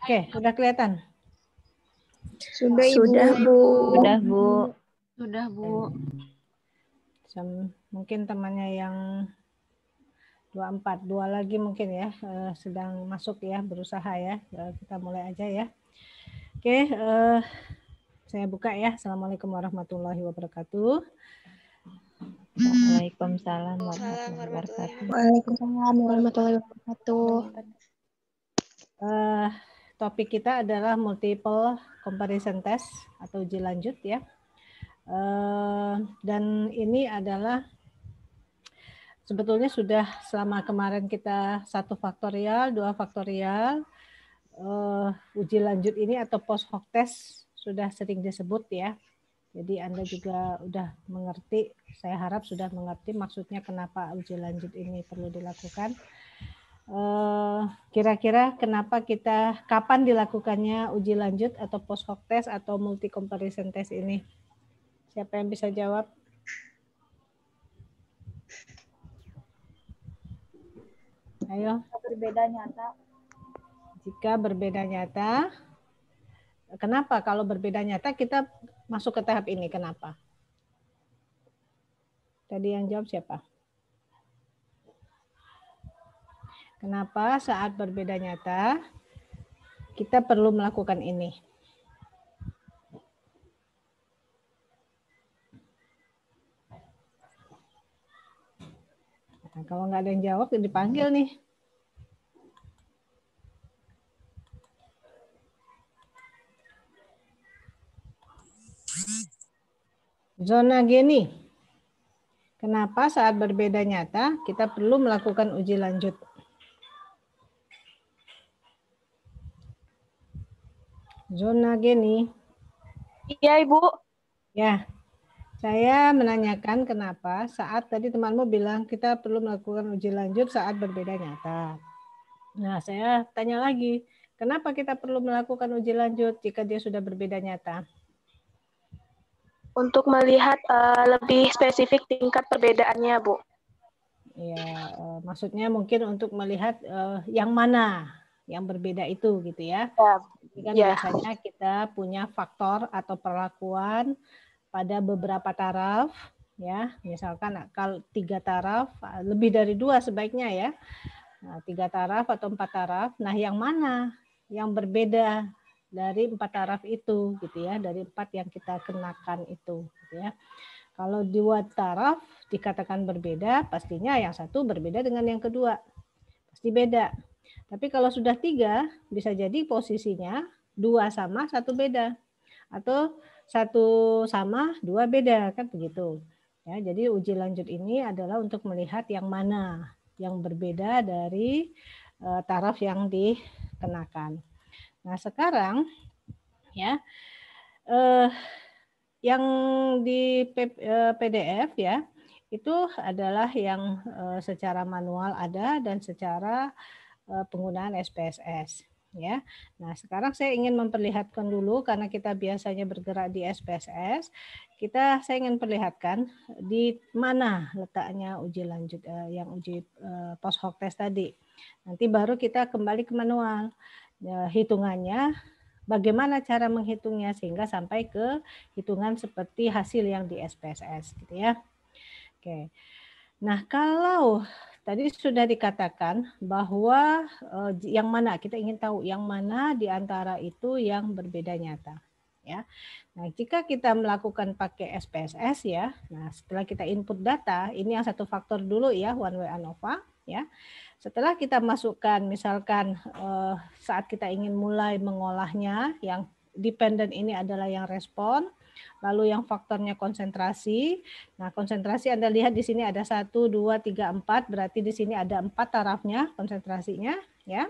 Oke, udah kelihatan? Sudah, Ibu. Sudah, Bu. Sudah, Bu. Sudah, Bu. Mungkin temannya yang 24, dua lagi mungkin ya, sedang masuk ya, berusaha ya. Kita mulai aja ya. Oke, saya buka ya. Assalamualaikum warahmatullahi wabarakatuh. Waalaikumsalam warahmatullahi wabarakatuh. Waalaikumsalam warahmatullahi wabarakatuh. Topik kita adalah multiple comparison test atau uji lanjut ya. Dan ini adalah sebetulnya sudah selama kemarin kita 1 faktorial, 2 faktorial, uji lanjut ini atau post hoc test sudah sering disebut ya. Jadi Anda juga udah mengerti, saya harap sudah mengerti maksudnya kenapa uji lanjut ini perlu dilakukan. Kira-kira kapan dilakukannya uji lanjut atau post hoc test atau multi comparison test ini? Siapa yang bisa jawab? Ayo. Berbeda nyata. Jika berbeda nyata, kenapa kalau berbeda nyata kita masuk ke tahap ini? Kenapa? Tadi yang jawab siapa? Kenapa saat berbeda nyata kita perlu melakukan ini? Nah, kalau nggak ada yang jawab, dipanggil nih. Zona Gini. Kenapa saat berbeda nyata kita perlu melakukan uji lanjut? Zona Gini. Iya, Ibu. Ya, saya menanyakan kenapa saat tadi temanmu bilang kita perlu melakukan uji lanjut saat berbeda nyata. Nah, saya tanya lagi, kenapa kita perlu melakukan uji lanjut jika dia sudah berbeda nyata? Untuk melihat lebih spesifik tingkat perbedaannya, Bu. Ya, maksudnya mungkin untuk melihat yang mana yang berbeda itu gitu ya. Jadi kan biasanya kita punya faktor atau perlakuan pada beberapa taraf ya. Misalkan kalau 3 taraf, lebih dari 2 sebaiknya ya. Nah, 3 taraf atau 4 taraf. Nah, yang mana yang berbeda dari 4 taraf itu gitu ya, dari 4 yang kita kenakan itu gitu ya. Kalau 2 taraf dikatakan berbeda, pastinya yang satu berbeda dengan yang kedua. Pasti beda. Tapi kalau sudah 3, bisa jadi posisinya 2 sama, 1 beda. Atau 1 sama, 2 beda, kan begitu. Ya, jadi uji lanjut ini adalah untuk melihat yang mana yang berbeda dari taraf yang dikenakan. Nah, sekarang ya yang di PDF ya, itu adalah yang secara manual ada dan secara penggunaan SPSS ya. Nah, sekarang saya ingin memperlihatkan dulu karena kita biasanya bergerak di SPSS, saya ingin perlihatkan di mana letaknya uji lanjut yang uji post hoc test tadi. Nanti baru kita kembali ke manual. Hitungannya bagaimana cara menghitungnya sehingga sampai ke hitungan seperti hasil yang di SPSS gitu ya. Oke. Nah, kalau tadi sudah dikatakan bahwa yang mana kita ingin tahu yang mana di antara itu yang berbeda nyata ya. Nah, jika kita melakukan pakai SPSS ya. Nah, setelah kita input data, ini yang 1 faktor dulu ya, one way ANOVA ya. Setelah kita masukkan misalkan saat kita ingin mulai mengolahnya, yang dependent ini adalah yang respon. Lalu yang faktornya konsentrasi. Nah, konsentrasi Anda lihat di sini ada 1, 2, 3, 4. Berarti di sini ada 4 tarafnya konsentrasinya. Ya.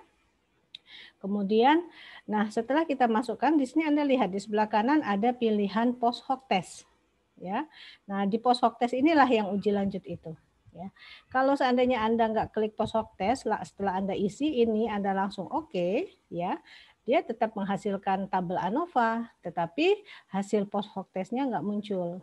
Kemudian, nah setelah kita masukkan, di sini Anda lihat di sebelah kanan ada pilihan post hoc test. Ya. Nah, di post hoc test inilah yang uji lanjut itu. Ya. Kalau seandainya Anda nggak klik post hoc test, setelah Anda isi ini, Anda langsung oke, ya. Dia tetap menghasilkan tabel ANOVA, tetapi hasil post hoc testnya nggak muncul.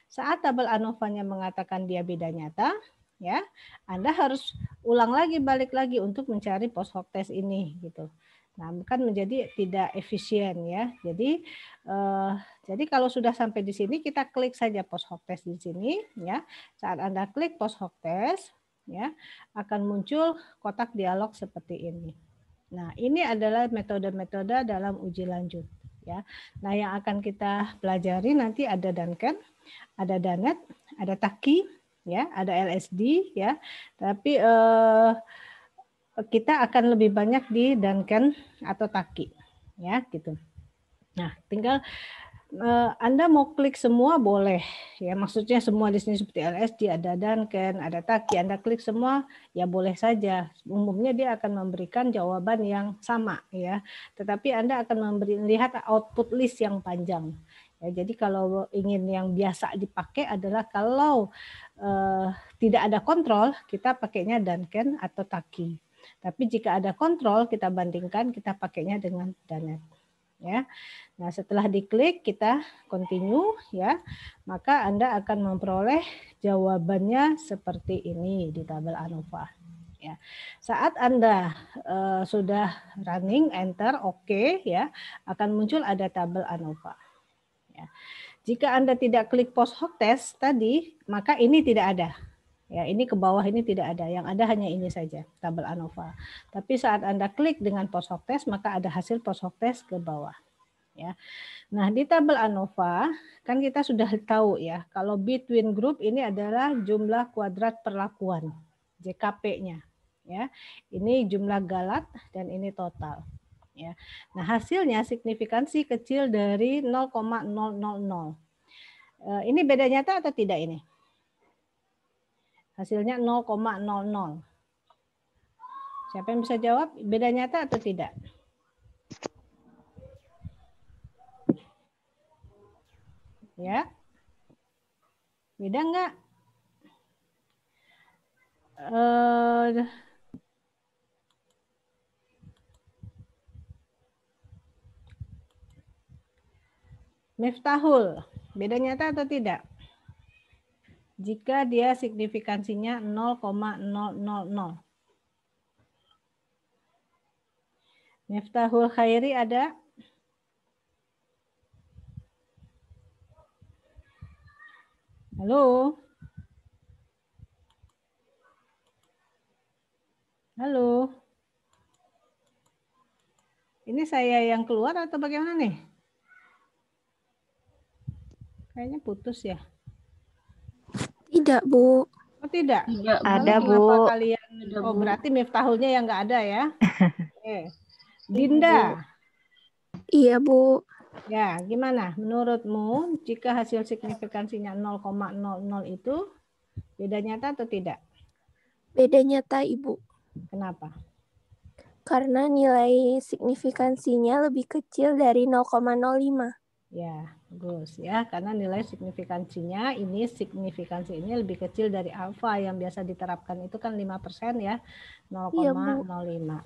Saat tabel ANOVA-nya mengatakan dia beda nyata, ya, Anda harus ulang lagi, balik lagi untuk mencari post hoc test ini gitu. Nah, kan menjadi tidak efisien ya. Jadi kalau sudah sampai di sini kita klik saja post hoc test di sini ya. Saat Anda klik post hoc test ya, akan muncul kotak dialog seperti ini. Nah, ini adalah metode-metode dalam uji lanjut ya. Nah, yang akan kita pelajari nanti ada Duncan, ada Danet, ada Taki, ya, ada LSD, ya. Tapi kita akan lebih banyak di Duncan atau Taki, ya, gitu. Nah, tinggal Anda mau klik semua boleh, ya. Maksudnya semua di sini seperti LSD, ada Duncan, ada Taki, Anda klik semua, ya boleh saja. Umumnya dia akan memberikan jawaban yang sama, ya. Tetapi Anda akan melihat output list yang panjang. Ya, jadi kalau ingin yang biasa dipakai adalah kalau tidak ada kontrol, kita pakainya Duncan atau Taki. Tapi jika ada kontrol, kita bandingkan, kita pakainya dengan Danet. Ya. Nah, setelah diklik kita continue ya, maka Anda akan memperoleh jawabannya seperti ini di tabel ANOVA. Ya. Saat Anda sudah running, enter, oke, ya, akan muncul ada tabel ANOVA. Ya. Jika Anda tidak klik post hoc test tadi, maka ini tidak ada. Ya, ini ke bawah ini tidak ada, yang ada hanya ini saja, tabel ANOVA. Tapi saat Anda klik dengan post hoc test, maka ada hasil post hoc test ke bawah. Ya. Nah, di tabel ANOVA kan kita sudah tahu ya, kalau between group ini adalah jumlah kuadrat perlakuan, JKP-nya. Ya. Ini jumlah galat dan ini total. Ya. Nah, hasilnya signifikansi kecil dari 0,000. Ini beda nyata atau tidak ini? Hasilnya 0,00. Siapa yang bisa jawab? Beda nyata atau tidak? Ya. Beda enggak? Miftahul, beda nyata atau tidak? Jika dia signifikansinya 0,000. Miftahul Khairi ada? Halo? Halo? Ini saya yang keluar atau bagaimana nih? Kayaknya putus ya. Tidak, Bu. Oh tidak? Tidak, Ada, Lalu Bu. kenapa kalian? Ada, Oh Bu. berarti Miftahulnya yang nggak ada ya? Oke. Dinda. Iya, Bu. Ya, gimana? Menurutmu jika hasil signifikansinya 0,00 itu beda nyata atau tidak? Beda nyata, Ibu. Kenapa? Karena nilai signifikansinya lebih kecil dari 0,05. Ya, bagus ya. Karena nilai signifikansinya ini signifikansi ini lebih kecil dari alfa yang biasa diterapkan itu kan 5% ya, 0,05.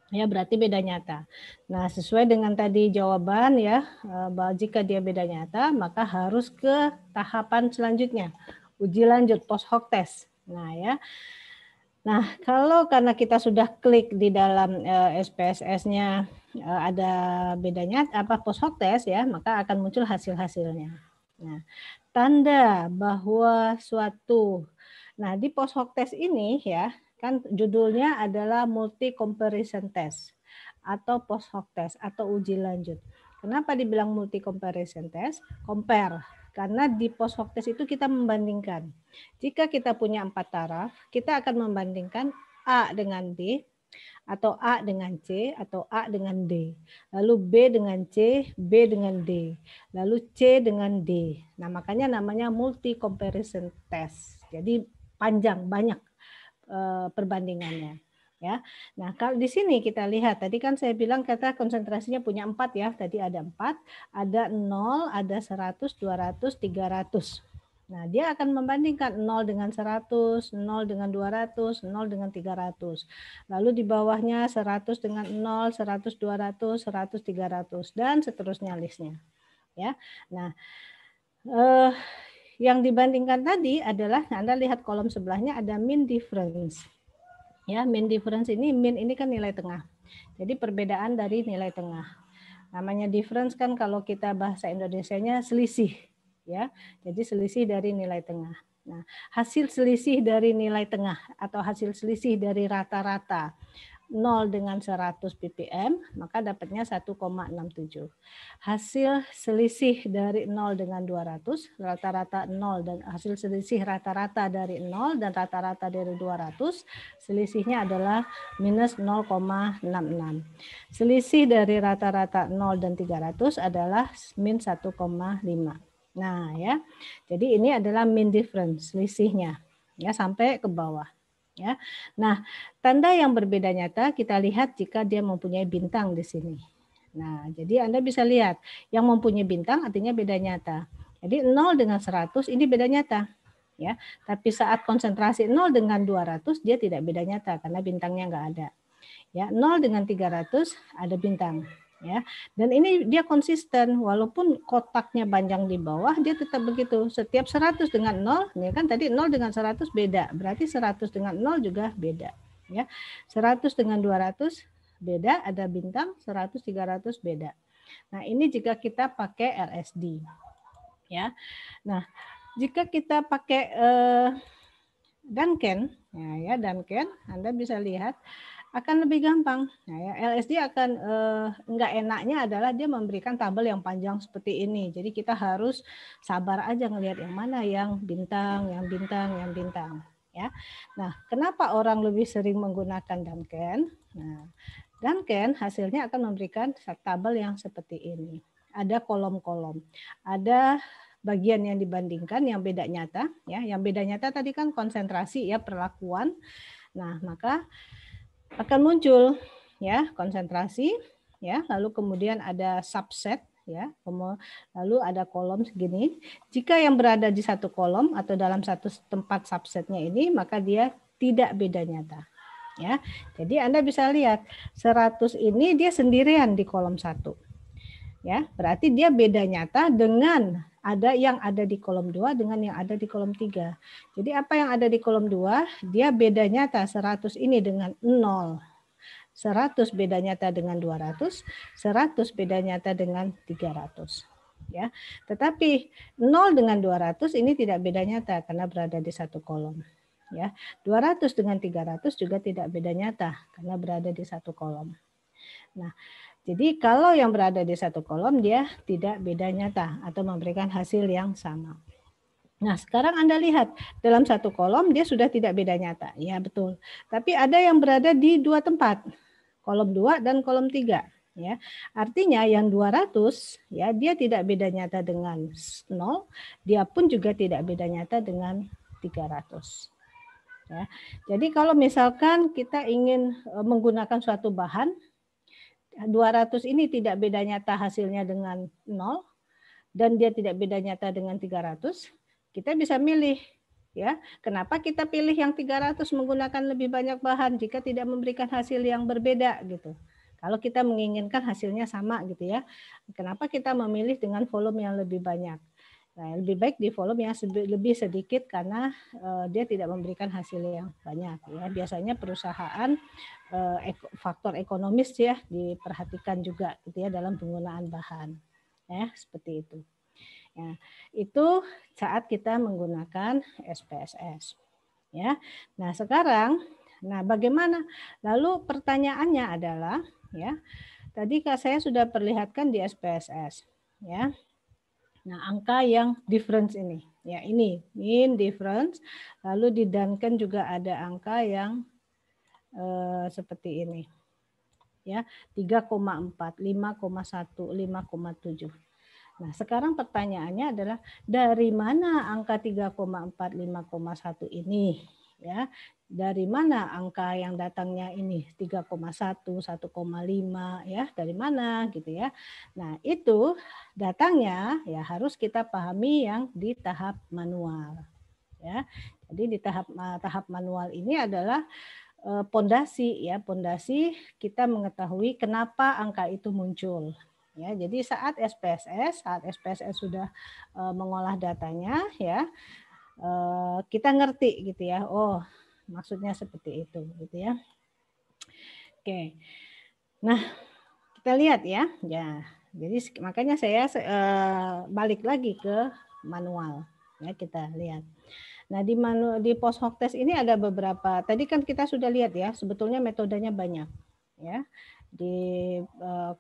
Ya, berarti beda nyata. Nah, sesuai dengan tadi jawaban ya, bahwa jika dia beda nyata, maka harus ke tahapan selanjutnya, uji lanjut post hoc test. Nah, ya. Nah, kalau karena kita sudah klik di dalam SPSS-nya ada bedanya apa post hoc test ya, maka akan muncul hasil-hasilnya. Nah, tanda bahwa suatu di post hoc test ini ya, kan judulnya adalah multi comparison test atau post hoc test atau uji lanjut. Kenapa dibilang multi comparison test? Compare. Karena di post hoc test itu kita membandingkan. Jika kita punya 4 taraf, kita akan membandingkan A dengan B, atau A dengan C, atau A dengan D. Lalu B dengan C, B dengan D. Lalu C dengan D. Nah, makanya namanya multi comparison test. Jadi panjang, banyak perbandingannya. Ya, nah kalau di sini kita lihat tadi kan saya bilang kata konsentrasinya punya 4 ya, tadi ada 4, ada 0, ada 100, 200, 300. Nah dia akan membandingkan 0 dengan 100, 0 dengan 200, 0 dengan 300. Lalu di bawahnya 100 dengan 0, 100, 200, 100, 300 dan seterusnya listnya. Ya, nah yang dibandingkan tadi adalah Anda lihat kolom sebelahnya ada mean difference. Ya, mean difference ini, mean ini kan nilai tengah. Jadi perbedaan dari nilai tengah. Namanya difference kan kalau kita bahasa Indonesianya selisih, ya. Jadi selisih dari nilai tengah. Nah, hasil selisih dari nilai tengah atau hasil selisih dari rata-rata 0 dengan 100 ppm, maka dapatnya 1,67. Hasil selisih dari 0 dengan 200, rata-rata 0 dan hasil selisih rata-rata dari 0 dan rata-rata dari 200, selisihnya adalah minus 0,66. Selisih dari rata-rata 0 dan 300 adalah min 1,5. Nah, ya. Jadi ini adalah mean difference, selisihnya. Ya, sampai ke bawah. Ya. Nah, tanda yang berbeda nyata kita lihat jika dia mempunyai bintang di sini. Nah, jadi Anda bisa lihat yang mempunyai bintang artinya beda nyata. Jadi 0 dengan 100 ini beda nyata. Ya, tapi saat konsentrasi 0 dengan 200 dia tidak beda nyata karena bintangnya enggak ada. Ya, 0 dengan 300 ada bintang. Ya, dan ini dia konsisten walaupun kotaknya panjang di bawah dia tetap begitu. Setiap 100 dengan 0, ini kan tadi 0 dengan 100 beda, berarti 100 dengan 0 juga beda, ya. 100 dengan 200 beda, ada bintang, 100 300 beda. Nah, ini jika kita pakai LSD, ya. Nah, jika kita pakai Duncan, ya Duncan, Anda bisa lihat akan lebih gampang. Nah, ya, LSD akan enggak enaknya adalah dia memberikan tabel yang panjang seperti ini. Jadi kita harus sabar aja ngelihat yang mana yang bintang, yang bintang, yang bintang. Ya. Nah, kenapa orang lebih sering menggunakan Duncan? Nah, Duncan hasilnya akan memberikan tabel yang seperti ini. Ada kolom-kolom, ada bagian yang dibandingkan yang beda nyata. Ya, yang beda nyata tadi kan konsentrasi ya perlakuan. Nah, maka akan muncul ya konsentrasi ya, lalu kemudian ada subset ya, lalu ada kolom segini. Jika yang berada di satu kolom atau dalam satu tempat subsetnya ini, maka dia tidak beda nyata ya. Jadi Anda bisa lihat 100 ini dia sendirian di kolom 1 ya, berarti dia beda nyata dengan ada yang ada di kolom 2 dengan yang ada di kolom 3. Jadi apa yang ada di kolom 2, dia beda nyata 100 ini dengan 0. 100 beda nyata dengan 200, 100 beda nyata dengan 300. Ya. Tetapi 0 dengan 200 ini tidak beda nyata karena berada di satu kolom. Ya. 200 dengan 300 juga tidak beda nyata karena berada di satu kolom. Nah, jadi kalau yang berada di satu kolom dia tidak beda nyata atau memberikan hasil yang sama. Nah, sekarang Anda lihat dalam satu kolom dia sudah tidak beda nyata. Ya, betul. Tapi ada yang berada di dua tempat. Kolom 2 dan kolom 3, ya. Artinya yang 200 ya dia tidak beda nyata dengan 0, dia pun juga tidak beda nyata dengan 300. Ya. Jadi kalau misalkan kita ingin menggunakan suatu bahan 200 ini tidak beda nyata hasilnya dengan 0 dan dia tidak beda nyata dengan 300, kita bisa milih ya. Kenapa kita pilih yang 300 menggunakan lebih banyak bahan jika tidak memberikan hasil yang berbeda gitu. Kalau kita menginginkan hasilnya sama gitu ya. Kenapa kita memilih dengan volume yang lebih banyak? Nah, lebih baik di volume yang lebih sedikit karena dia tidak memberikan hasil yang banyak ya. Biasanya perusahaan faktor ekonomis ya diperhatikan juga gitu ya dalam penggunaan bahan. Ya, seperti itu. Ya, itu saat kita menggunakan SPSS. Ya. Nah, sekarang bagaimana? Lalu pertanyaannya adalah ya. Tadi saya sudah perlihatkan di SPSS ya. Nah, angka yang difference ini. Ya, ini mean difference. Lalu di Duncan juga ada angka yang seperti ini. Ya, 3,4, 5,1, 5,7. Nah, sekarang pertanyaannya adalah dari mana angka 3,4, 5,1 ini? Ya, dari mana angka yang datangnya ini 3,1, 1,5 ya, dari mana gitu ya. Nah, itu datangnya ya harus kita pahami yang di tahap manual. Ya. Jadi di tahap manual ini adalah pondasi ya, pondasi kita mengetahui kenapa angka itu muncul. Ya, jadi saat SPSS sudah mengolah datanya, ya kita ngerti gitu ya. Oh, maksudnya seperti itu, gitu ya. Oke. Nah, kita lihat ya. Ya, jadi makanya saya balik lagi ke manual. Ya, kita lihat. Nah, di post hoc test ini ada beberapa. Tadi kan kita sudah lihat ya, sebetulnya metodenya banyak. Ya, di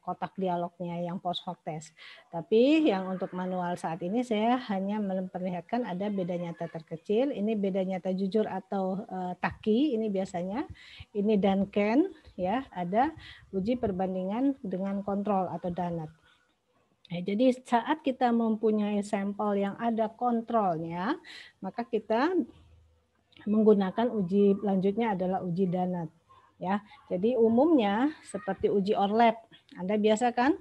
kotak dialognya yang post hoc test. Tapi yang untuk manual saat ini saya hanya memperlihatkan ada beda nyata terkecil. Ini beda nyata jujur atau taki ini biasanya. Ini Duncan ya, ada uji perbandingan dengan kontrol atau DANAT. Nah, jadi saat kita mempunyai sampel yang ada kontrolnya, maka kita menggunakan uji lanjutnya adalah uji DANAT. Ya, jadi umumnya seperti uji ORLAP, Anda biasa kan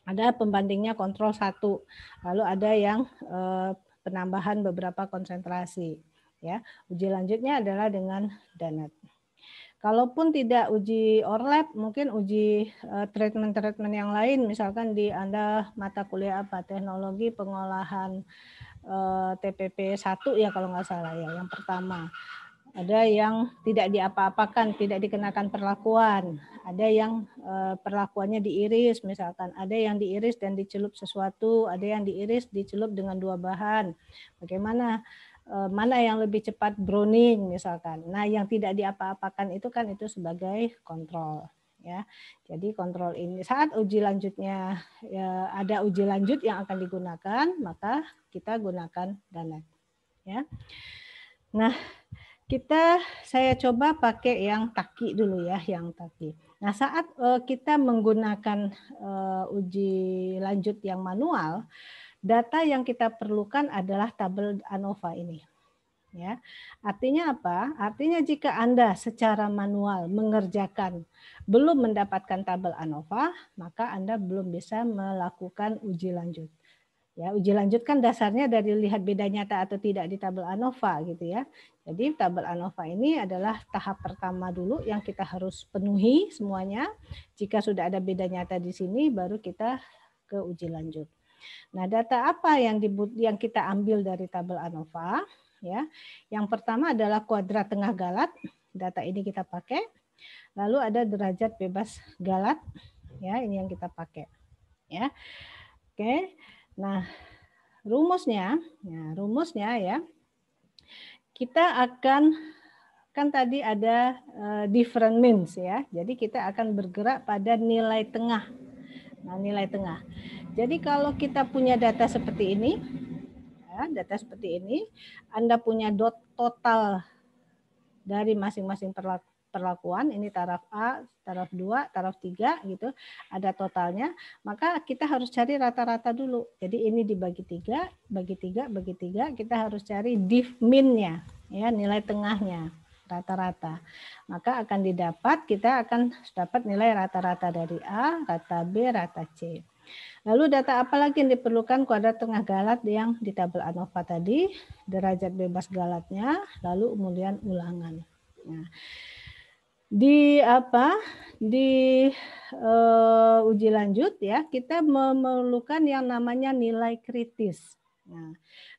ada pembandingnya kontrol 1, lalu ada yang penambahan beberapa konsentrasi. Ya, uji lanjutnya adalah dengan DANAT. Kalaupun tidak uji ORLAP, mungkin uji treatment-treatment yang lain, misalkan di Anda mata kuliah apa, teknologi pengolahan TPP 1 ya kalau nggak salah ya, yang pertama. Ada yang tidak diapa-apakan, tidak dikenakan perlakuan. Ada yang perlakuannya diiris misalkan. Ada yang diiris dan dicelup sesuatu. Ada yang diiris dicelup dengan 2 bahan. Bagaimana? Mana yang lebih cepat browning misalkan. Nah, yang tidak diapa-apakan itu kan itu sebagai kontrol. Ya, jadi kontrol ini saat uji lanjutnya ya, ada uji lanjut yang akan digunakan, maka kita gunakan DANAT. Ya. Nah, saya coba pakai yang taki dulu ya, yang taki. Nah, saat kita menggunakan uji lanjut yang manual, data yang kita perlukan adalah tabel ANOVA ini. Ya, artinya apa? Artinya jika Anda secara manual mengerjakan belum mendapatkan tabel ANOVA, maka Anda belum bisa melakukan uji lanjut. Ya, uji lanjut kan dasarnya dari lihat beda nyata atau tidak di tabel ANOVA gitu ya. Jadi tabel ANOVA ini adalah tahap pertama dulu yang kita harus penuhi semuanya. Jika sudah ada beda nyata di sini baru kita ke uji lanjut. Nah, data apa yang kita ambil dari tabel ANOVA ya? Yang pertama adalah kuadrat tengah galat. Data ini kita pakai. Lalu ada derajat bebas galat. Ya, ini yang kita pakai. Ya. Oke. Nah, rumusnya ya, kita akan kan tadi ada different means ya, jadi kita akan bergerak pada nilai tengah. Nah, nilai tengah. Jadi kalau kita punya data seperti ini, ya, data seperti ini, Anda punya total dari masing-masing perlakuan, ini taraf A, taraf 2, taraf 3 gitu, ada totalnya, maka kita harus cari rata-rata dulu. Jadi ini dibagi 3, bagi 3, bagi 3, kita harus cari diff min-nya, ya, nilai tengahnya, rata-rata. Maka akan kita akan dapat nilai rata-rata dari A, rata B, rata C. Lalu data apa lagi yang diperlukan? Kuadrat tengah galat yang di tabel ANOVA tadi, derajat bebas galatnya, lalu kemudian ulangan. Nah, di uji lanjut ya, kita memerlukan yang namanya nilai kritis. Nah,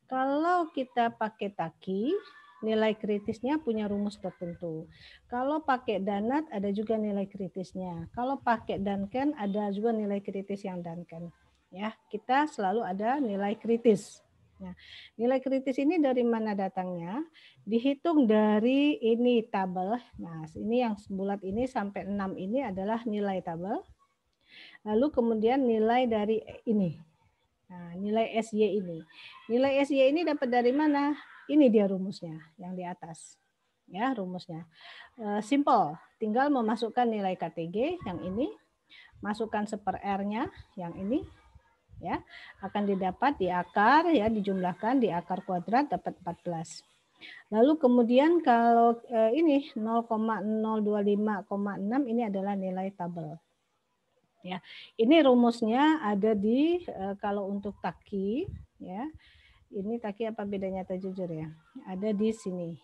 kalau kita pakai taki, nilai kritisnya punya rumus tertentu. Kalau pakai DANAT ada juga nilai kritisnya. Kalau pakai Duncan ada juga nilai kritis yang Duncan. Ya, kita selalu ada nilai kritis. Nah, nilai kritis ini dari mana datangnya? Dihitung dari ini tabel. Nah, ini yang bulat ini sampai 6 ini adalah nilai tabel. Lalu kemudian nilai dari ini. Nah, nilai SY ini. Nilai SY ini dapat dari mana? Ini dia rumusnya yang di atas. Ya, rumusnya. Simple, tinggal memasukkan nilai KTG yang ini, masukkan seper R-nya yang ini, ya, akan didapat di akar, ya, dijumlahkan di akar kuadrat dapat 14. Lalu kemudian kalau ini 0,025,6 ini adalah nilai tabel. Ya, ini rumusnya ada di kalau untuk taki, ya, ini taki apa bedanya nyata jujur ya? Ada di sini.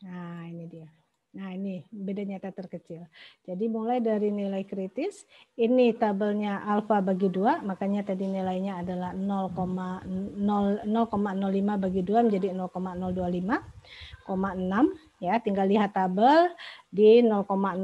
Nah, ini dia. Nah, ini beda nyata terkecil. Jadi mulai dari nilai kritis, ini tabelnya alfa bagi 2, makanya tadi nilainya adalah 0,05 bagi 2 menjadi 0,025,6 ya. Tinggal lihat tabel di 0,025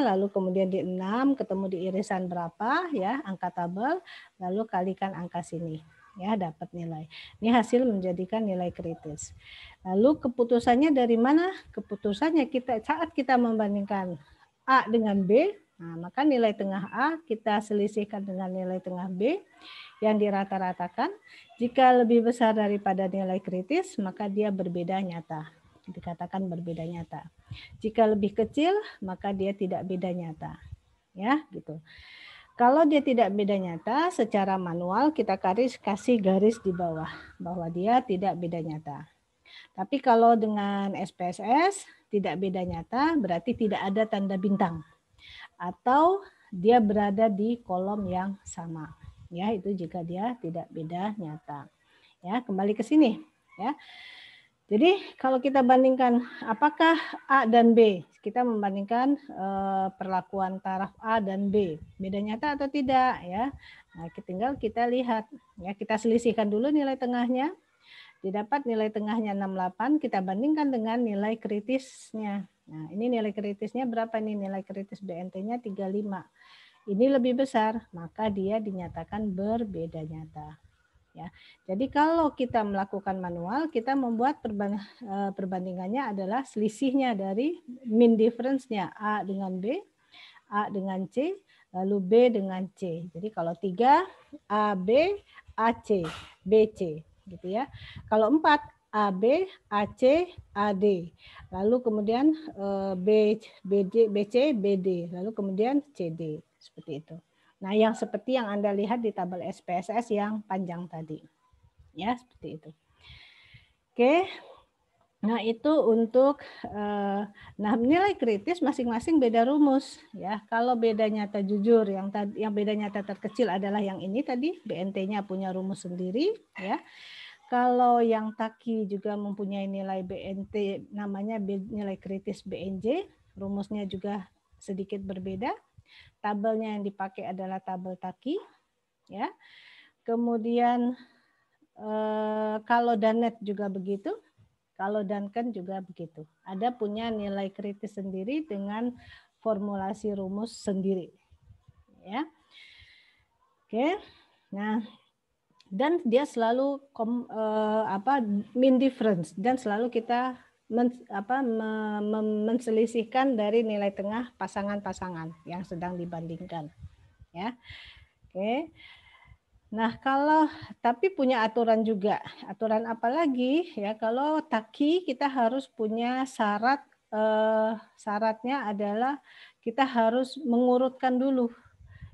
lalu kemudian di 6 ketemu di irisan berapa ya, angka tabel, lalu kalikan angka sini. Ya, dapat nilai. Ini hasil menjadikan nilai kritis. Lalu keputusannya dari mana? Keputusannya saat kita membandingkan A dengan B, nah, maka nilai tengah A kita selisihkan dengan nilai tengah B yang dirata-ratakan. Jika lebih besar daripada nilai kritis, maka dia berbeda nyata. Dikatakan berbeda nyata. Jika lebih kecil, maka dia tidak beda nyata. Ya, gitu. Kalau dia tidak beda nyata, secara manual kita kasih garis di bawah bahwa dia tidak beda nyata. Tapi kalau dengan SPSS tidak beda nyata, berarti tidak ada tanda bintang atau dia berada di kolom yang sama. Ya, itu jika dia tidak beda nyata. Ya, kembali ke sini ya. Jadi kalau kita bandingkan apakah A dan B, kita membandingkan perlakuan taraf A dan B, beda nyata atau tidak ya. Nah, tinggal kita lihat ya, kita selisihkan dulu nilai tengahnya. Didapat nilai tengahnya 68, kita bandingkan dengan nilai kritisnya. Nah, ini nilai kritisnya berapa nih? Nilai kritis BNT-nya 35. Ini lebih besar, maka dia dinyatakan berbeda nyata. Ya, jadi kalau kita melakukan manual, kita membuat perbandingannya adalah selisihnya dari mean difference-nya A dengan B, A dengan C, lalu B dengan C. Jadi kalau 3 AB, AC, BC, gitu ya. Kalau 4 AB, AC, AD. Lalu kemudian BC, BD, lalu kemudian CD, seperti itu. Nah, yang seperti yang Anda lihat di tabel SPSS yang panjang tadi. Ya, seperti itu. Oke. Nah, itu untuk nilai kritis masing-masing beda rumus ya. Kalau beda nyata jujur yang beda nyata terkecil adalah yang ini tadi, BNT-nya punya rumus sendiri ya. Kalau yang taki juga mempunyai nilai BNT namanya nilai kritis BNJ, rumusnya juga sedikit berbeda. Tabelnya yang dipakai adalah tabel taki, ya. Kemudian kalau Danet juga begitu, kalau Duncan juga begitu. Ada punya nilai kritis sendiri dengan formulasi rumus sendiri, ya. Oke, nah dan dia selalu mean difference dan selalu kita menselisihkan dari nilai tengah pasangan-pasangan yang sedang dibandingkan, ya. Oke. Nah, tapi punya aturan juga. Aturan apa lagi ya? Kalau taki kita harus punya syaratnya adalah kita harus mengurutkan dulu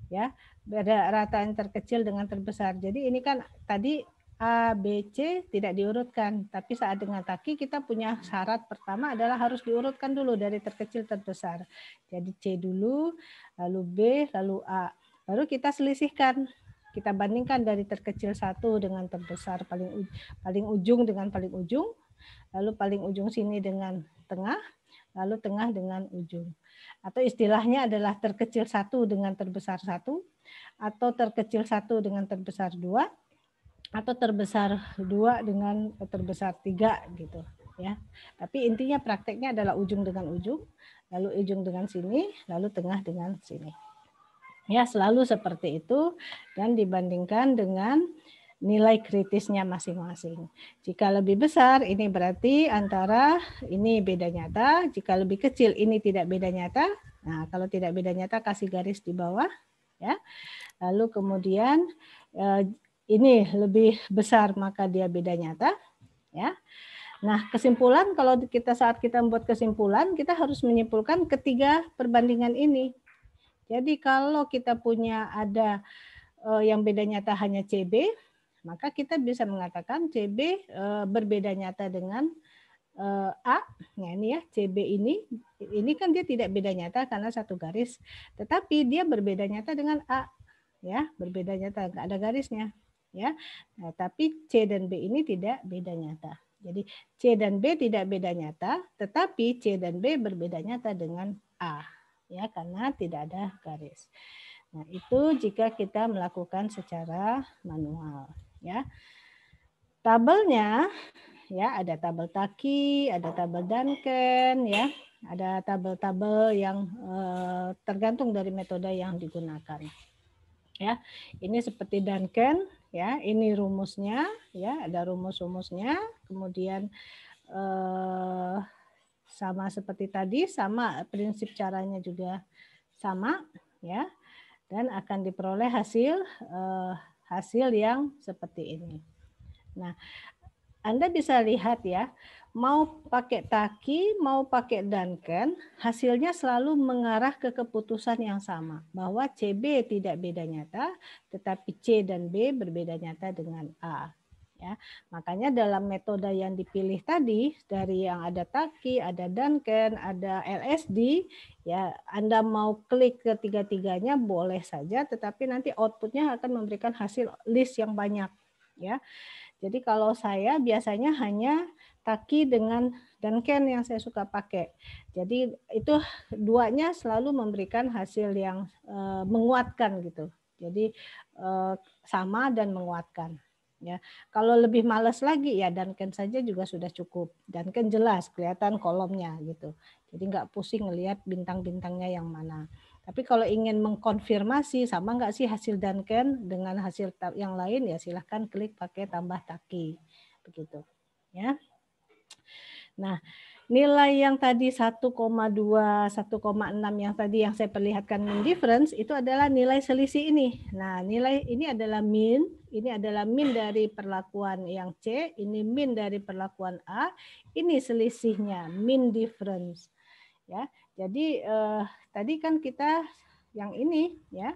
ya. Beda rataan terkecil dengan terbesar. Jadi ini kan tadi A, B, C tidak diurutkan, tapi saat dengan taki kita punya syarat pertama adalah harus diurutkan dulu dari terkecil terbesar. Jadi C dulu, lalu B, lalu A. Baru kita selisihkan. Kita bandingkan dari terkecil 1 dengan terbesar paling ujung dengan paling ujung, lalu paling ujung sini dengan tengah, lalu tengah dengan ujung. Atau istilahnya adalah terkecil 1 dengan terbesar 1, atau terkecil 1 dengan terbesar 2, atau terbesar 2 dengan terbesar 3 gitu ya. Tapi intinya prakteknya adalah ujung dengan ujung, lalu ujung dengan sini, lalu tengah dengan sini. Ya, selalu seperti itu dan dibandingkan dengan nilai kritisnya masing-masing. Jika lebih besar, ini berarti antara ini beda nyata. Jika lebih kecil, ini tidak beda nyata. Nah, kalau tidak beda nyata, kasih garis di bawah. Ya. Lalu kemudian ini lebih besar, maka dia beda nyata. Ya. Nah, kesimpulan kalau saat kita membuat kesimpulan, kita harus menyimpulkan ketiga perbandingan ini. Jadi kalau kita punya ada yang beda nyata hanya CB, maka kita bisa mengatakan CB berbeda nyata dengan A. Nah ini ya CB ini kan dia tidak beda nyata karena satu garis, tetapi dia berbeda nyata dengan A, ya berbeda nyata nggak ada garisnya, ya. Nah, tapi C dan B ini tidak beda nyata. Jadi C dan B tidak beda nyata, tetapi C dan B berbeda nyata dengan A, ya, karena tidak ada garis. Nah, itu jika kita melakukan secara manual, ya. Tabelnya, ya, ada tabel Taki, ada tabel Duncan, ya, ada tabel-tabel yang tergantung dari metode yang digunakan. Ya, ini seperti Duncan, ya, ini rumusnya, ya, ada rumus-rumusnya, kemudian sama seperti tadi, sama prinsip caranya juga sama, ya, dan akan diperoleh hasil yang seperti ini. Nah, Anda bisa lihat ya, mau pakai Taki, mau pakai Duncan, hasilnya selalu mengarah ke keputusan yang sama, bahwa CB tidak beda nyata, tetapi C dan B berbeda nyata dengan A. Ya, makanya dalam metode yang dipilih tadi, dari yang ada Taki, ada Duncan, ada LSD, ya Anda mau klik ketiga-tiganya boleh saja, tetapi nanti outputnya akan memberikan hasil list yang banyak. Ya, jadi kalau saya biasanya hanya Taki dengan Duncan yang saya suka pakai. Jadi itu duanya selalu memberikan hasil yang menguatkan gitu. Jadi sama dan menguatkan. Ya, kalau lebih males lagi ya Duncan saja juga sudah cukup. Duncan jelas kelihatan kolomnya gitu. Jadi nggak pusing ngelihat bintang-bintangnya yang mana. Tapi kalau ingin mengkonfirmasi sama nggak sih hasil Duncan dengan hasil yang lain, ya silahkan klik pakai tambah Taki. Begitu. Ya. Nah, nilai yang tadi 1,2, 1,6 yang tadi yang saya perlihatkan mean difference itu adalah nilai selisih ini. Nah, nilai ini adalah mean, ini adalah mean dari perlakuan yang C, ini mean dari perlakuan A, ini selisihnya, mean difference. Ya. Jadi tadi kan kita yang ini ya.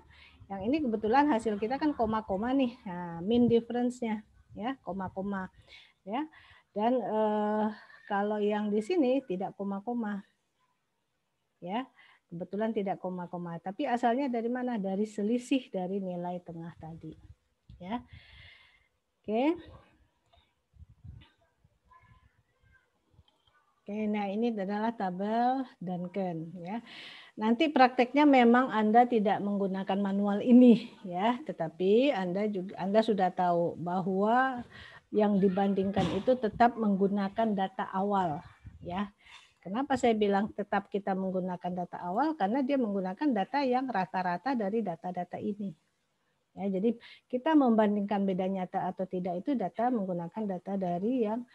Yang ini kebetulan hasil kita kan koma-koma nih. Nah, mean difference-nya ya, koma-koma ya. Dan kalau yang di sini tidak koma-koma. Ya. Kebetulan tidak koma-koma, tapi asalnya dari mana? Dari selisih dari nilai tengah tadi. Ya. Oke. Oke, nah ini adalah tabel Duncan ya. Nanti prakteknya memang Anda tidak menggunakan manual ini ya, tetapi Anda sudah tahu bahwa yang dibandingkan itu tetap menggunakan data awal ya. Kenapa saya bilang tetap kita menggunakan data awal? Karena dia menggunakan data yang rata-rata dari data-data ini. Ya, jadi kita membandingkan beda nyata atau tidak itu data menggunakan data dari yang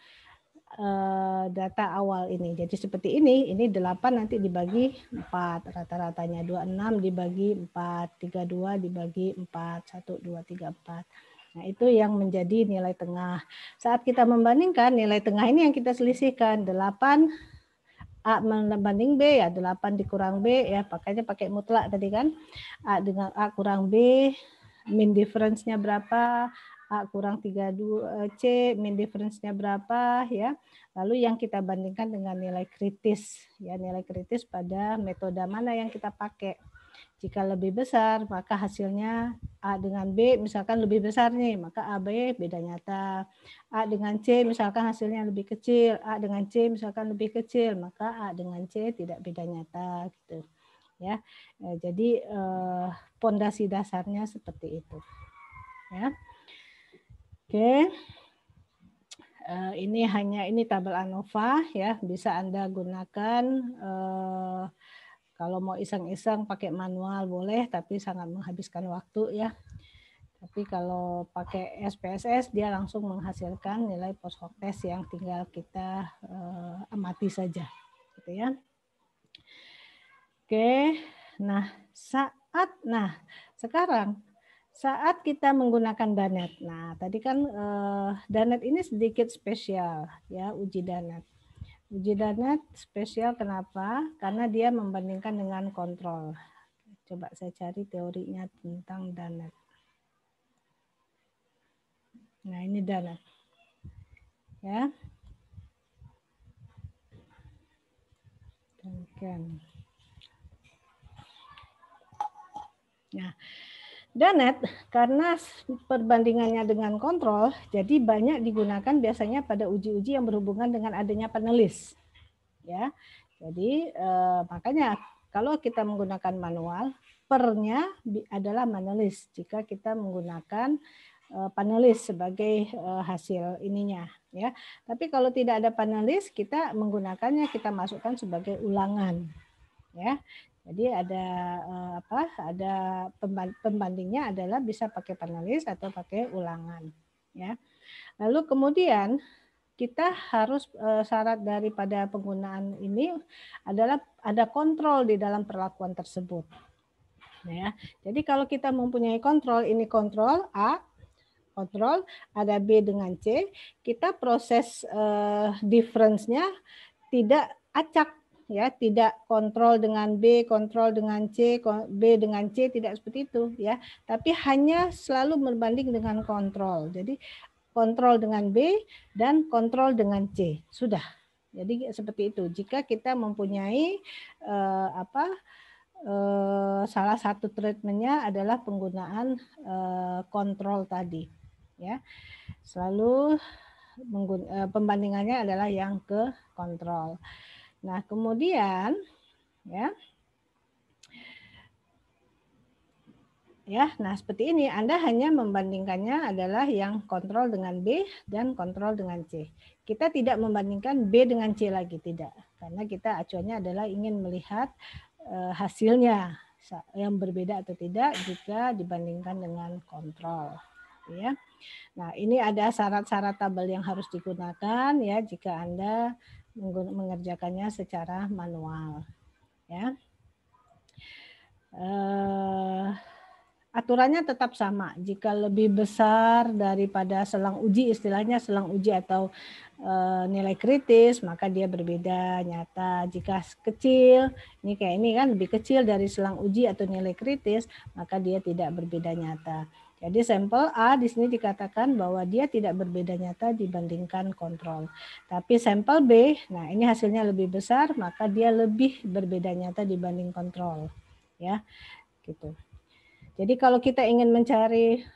data awal ini. Jadi seperti ini 8 nanti dibagi 4, rata-ratanya 26 dibagi 4, 32 dibagi 4, 1, 2, 3, 4. Nah, itu yang menjadi nilai tengah. Saat kita membandingkan nilai tengah ini yang kita selisihkan 8 A membanding B ya 8 dikurang B ya, pakainya pakai mutlak tadi kan. A dengan A kurang B, mean difference-nya berapa? A kurang 32C, mean difference-nya berapa ya. Lalu yang kita bandingkan dengan nilai kritis ya, nilai kritis pada metode mana yang kita pakai. Jika lebih besar maka hasilnya A dengan B misalkan lebih besar nih, maka A B beda nyata. A dengan C misalkan hasilnya lebih kecil, A dengan C misalkan lebih kecil, maka A dengan C tidak beda nyata gitu. Ya. Jadi pondasi dasarnya seperti itu. Ya. Oke, ini tabel ANOVA ya, bisa Anda gunakan kalau mau iseng-iseng pakai manual boleh, tapi sangat menghabiskan waktu ya. Tapi kalau pakai SPSS dia langsung menghasilkan nilai post hoc test yang tinggal kita amati saja, gitu ya. Oke, nah sekarang saat kita menggunakan DANET. Nah, tadi kan DANET ini sedikit spesial ya, uji DANET. Uji DANET spesial kenapa? Karena dia membandingkan dengan kontrol. Coba saya cari teorinya tentang DANET. Nah, ini DANET. Ya. Nah, Danet karena perbandingannya dengan kontrol, jadi banyak digunakan biasanya pada uji-uji yang berhubungan dengan adanya panelis. Ya, jadi makanya kalau kita menggunakan manual, pernya adalah panelis jika kita menggunakan panelis sebagai hasil ininya. Ya, tapi kalau tidak ada panelis, kita menggunakannya kita masukkan sebagai ulangan. Ya, jadi ada ada pembandingnya adalah bisa pakai panelis atau pakai ulangan. Ya, lalu kemudian kita harus syarat daripada penggunaan ini adalah ada kontrol di dalam perlakuan tersebut. Ya, jadi kalau kita mempunyai kontrol, ini kontrol A, kontrol ada B dengan C, kita proses difference-nya tidak acak. Ya, tidak kontrol dengan B, kontrol dengan C, B dengan C, tidak seperti itu ya. Tapi hanya selalu berbanding dengan kontrol. Jadi kontrol dengan B dan kontrol dengan C. Sudah. Jadi seperti itu. Jika kita mempunyai salah satu treatmentnya adalah penggunaan kontrol tadi. Ya, selalu pembandingannya adalah yang ke kontrol. Nah, kemudian nah seperti ini Anda hanya membandingkannya adalah yang kontrol dengan B dan kontrol dengan C. Kita tidak membandingkan B dengan C lagi, tidak. Karena kita acuannya adalah ingin melihat hasilnya yang berbeda atau tidak jika dibandingkan dengan kontrol. Ya. Nah, ini ada syarat-syarat tabel yang harus digunakan ya jika Anda mengerjakannya secara manual. Ya. Aturannya tetap sama. Jika lebih besar daripada selang uji, istilahnya selang uji atau nilai kritis, maka dia berbeda nyata. Jika kecil, ini kayak ini kan lebih kecil dari selang uji atau nilai kritis, maka dia tidak berbeda nyata. Jadi sampel A di sini dikatakan bahwa dia tidak berbeda nyata dibandingkan kontrol. Tapi sampel B, nah ini hasilnya lebih besar, maka dia lebih berbeda nyata dibanding kontrol. Ya, gitu. Jadi kalau kita ingin mencari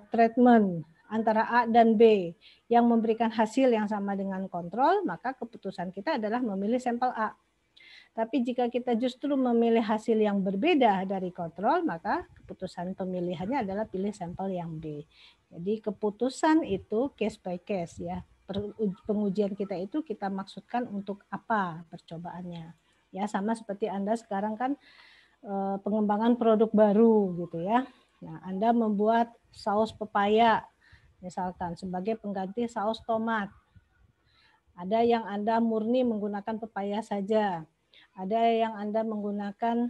treatment antara A dan B yang memberikan hasil yang sama dengan kontrol, maka keputusan kita adalah memilih sampel A. Tapi jika kita justru memilih hasil yang berbeda dari kontrol, maka keputusan pemilihannya adalah pilih sampel yang B. Jadi keputusan itu case by case ya. Pengujian kita itu kita maksudkan untuk apa percobaannya. Ya, sama seperti Anda sekarang kan pengembangan produk baru gitu ya. Nah, Anda membuat saus pepaya misalkan sebagai pengganti saus tomat. Ada yang Anda murni menggunakan pepaya saja. Ada yang Anda menggunakan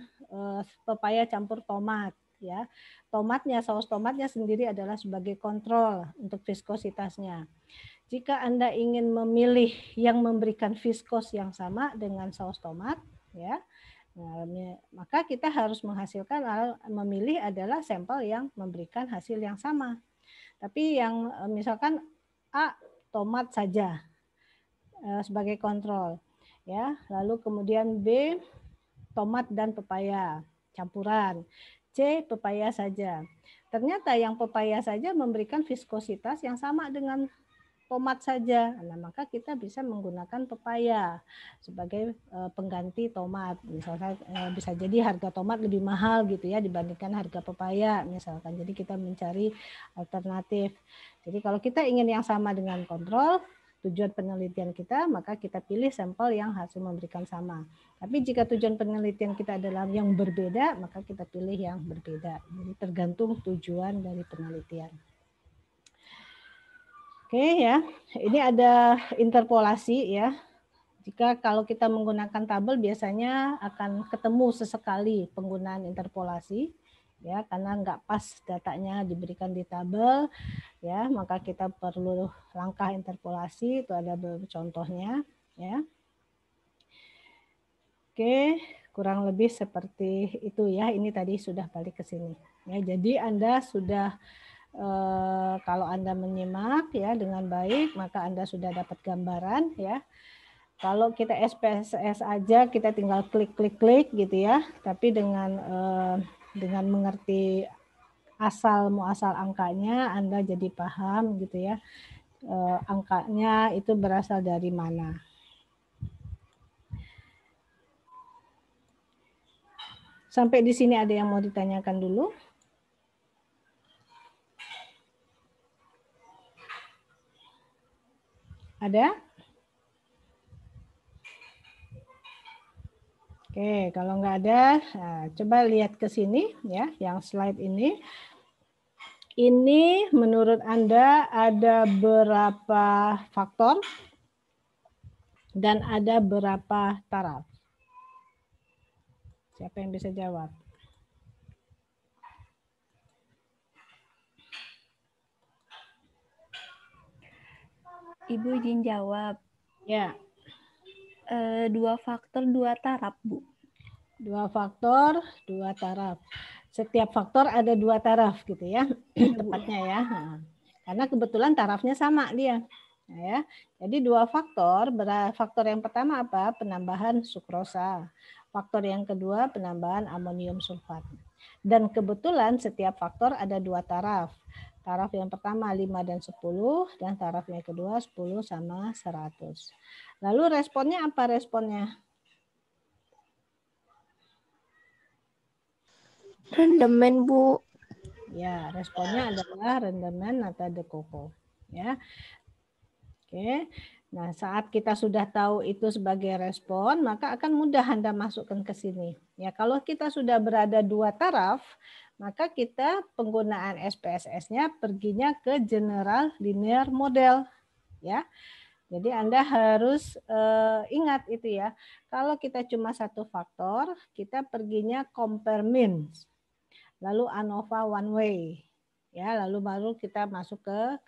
pepaya campur tomat ya. Tomatnya, saus tomatnya sendiri adalah sebagai kontrol untuk viskositasnya. Jika Anda ingin memilih yang memberikan viskos yang sama dengan saus tomat ya, nah, maka kita harus memilih adalah sampel yang memberikan hasil yang sama. Tapi yang misalkan A tomat saja sebagai kontrol ya, lalu kemudian B tomat dan pepaya campuran, C pepaya saja. Ternyata yang pepaya saja memberikan viskositas yang sama dengan tomat saja. Nah, maka kita bisa menggunakan pepaya sebagai pengganti tomat. Misalkan bisa jadi harga tomat lebih mahal gitu ya dibandingkan harga pepaya misalkan. Jadi kita mencari alternatif. Jadi kalau kita ingin yang sama dengan kontrol, tujuan penelitian kita, maka kita pilih sampel yang hasil memberikan sama. Tapi jika tujuan penelitian kita adalah yang berbeda, maka kita pilih yang berbeda. Jadi tergantung tujuan dari penelitian. Oke ya, ini ada interpolasi ya. Jika kalau kita menggunakan tabel biasanya akan ketemu sesekali penggunaan interpolasi. Ya, karena nggak pas datanya diberikan di tabel, ya maka kita perlu langkah interpolasi, itu ada beberapa contohnya ya. Oke, kurang lebih seperti itu ya. Ini tadi sudah balik ke sini ya. Jadi Anda sudah kalau Anda menyimak ya dengan baik, maka Anda sudah dapat gambaran ya. Kalau kita SPSS aja kita tinggal klik gitu ya, tapi dengan mengerti asal muasal angkanya Anda jadi paham gitu ya. Angkanya itu berasal dari mana. Sampai di sini ada yang mau ditanyakan dulu? Ada? Oke, kalau nggak ada, nah, coba lihat ke sini ya, yang slide ini. Ini menurut Anda ada berapa faktor dan ada berapa taraf? Siapa yang bisa jawab? Ibu izin jawab. Ya. 2 faktor 2 taraf, Bu. 2 faktor, 2 taraf. Setiap faktor ada 2 taraf gitu ya, tepatnya ya. Nah, karena kebetulan tarafnya sama dia. Nah, ya. Jadi 2 faktor, faktor yang pertama apa? Penambahan sukrosa. Faktor yang kedua penambahan amonium sulfat. Dan kebetulan setiap faktor ada 2 taraf. Taraf yang pertama 5 dan 10 dan taraf yang kedua 10 sama 100. Lalu responnya apa responnya? Rendemen, Bu. Ya, responnya adalah rendemen nata de coco. Ya. Oke. Nah, saat kita sudah tahu itu sebagai respon, maka akan mudah Anda masukkan ke sini. Ya, kalau kita sudah berada 2 taraf, maka kita penggunaan SPSS-nya perginya ke general linear model. Ya. Jadi Anda harus ingat itu ya. Kalau kita cuma 1 faktor, kita perginya compare means. Lalu ANOVA one way. Ya, lalu baru kita masuk ke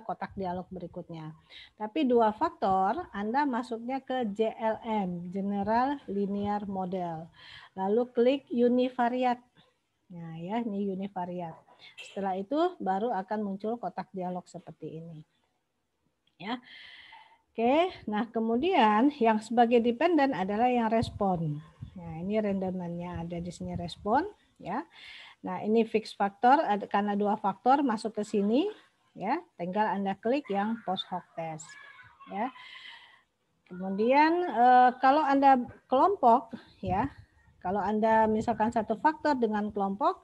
kotak dialog berikutnya. Tapi 2 faktor, Anda masuknya ke JLM, General Linear Model. Lalu klik univariate. Nah, ya, ini univariate. Setelah itu baru akan muncul kotak dialog seperti ini. Ya. Oke, nah kemudian yang sebagai dependen adalah yang respon. Nah, ini rendemennya ada di sini respon, ya. Nah, ini fix faktor karena 2 faktor masuk ke sini. Ya, tinggal Anda klik yang post hoc test. Ya. Kemudian kalau Anda kelompok, ya, kalau Anda misalkan 1 faktor dengan kelompok,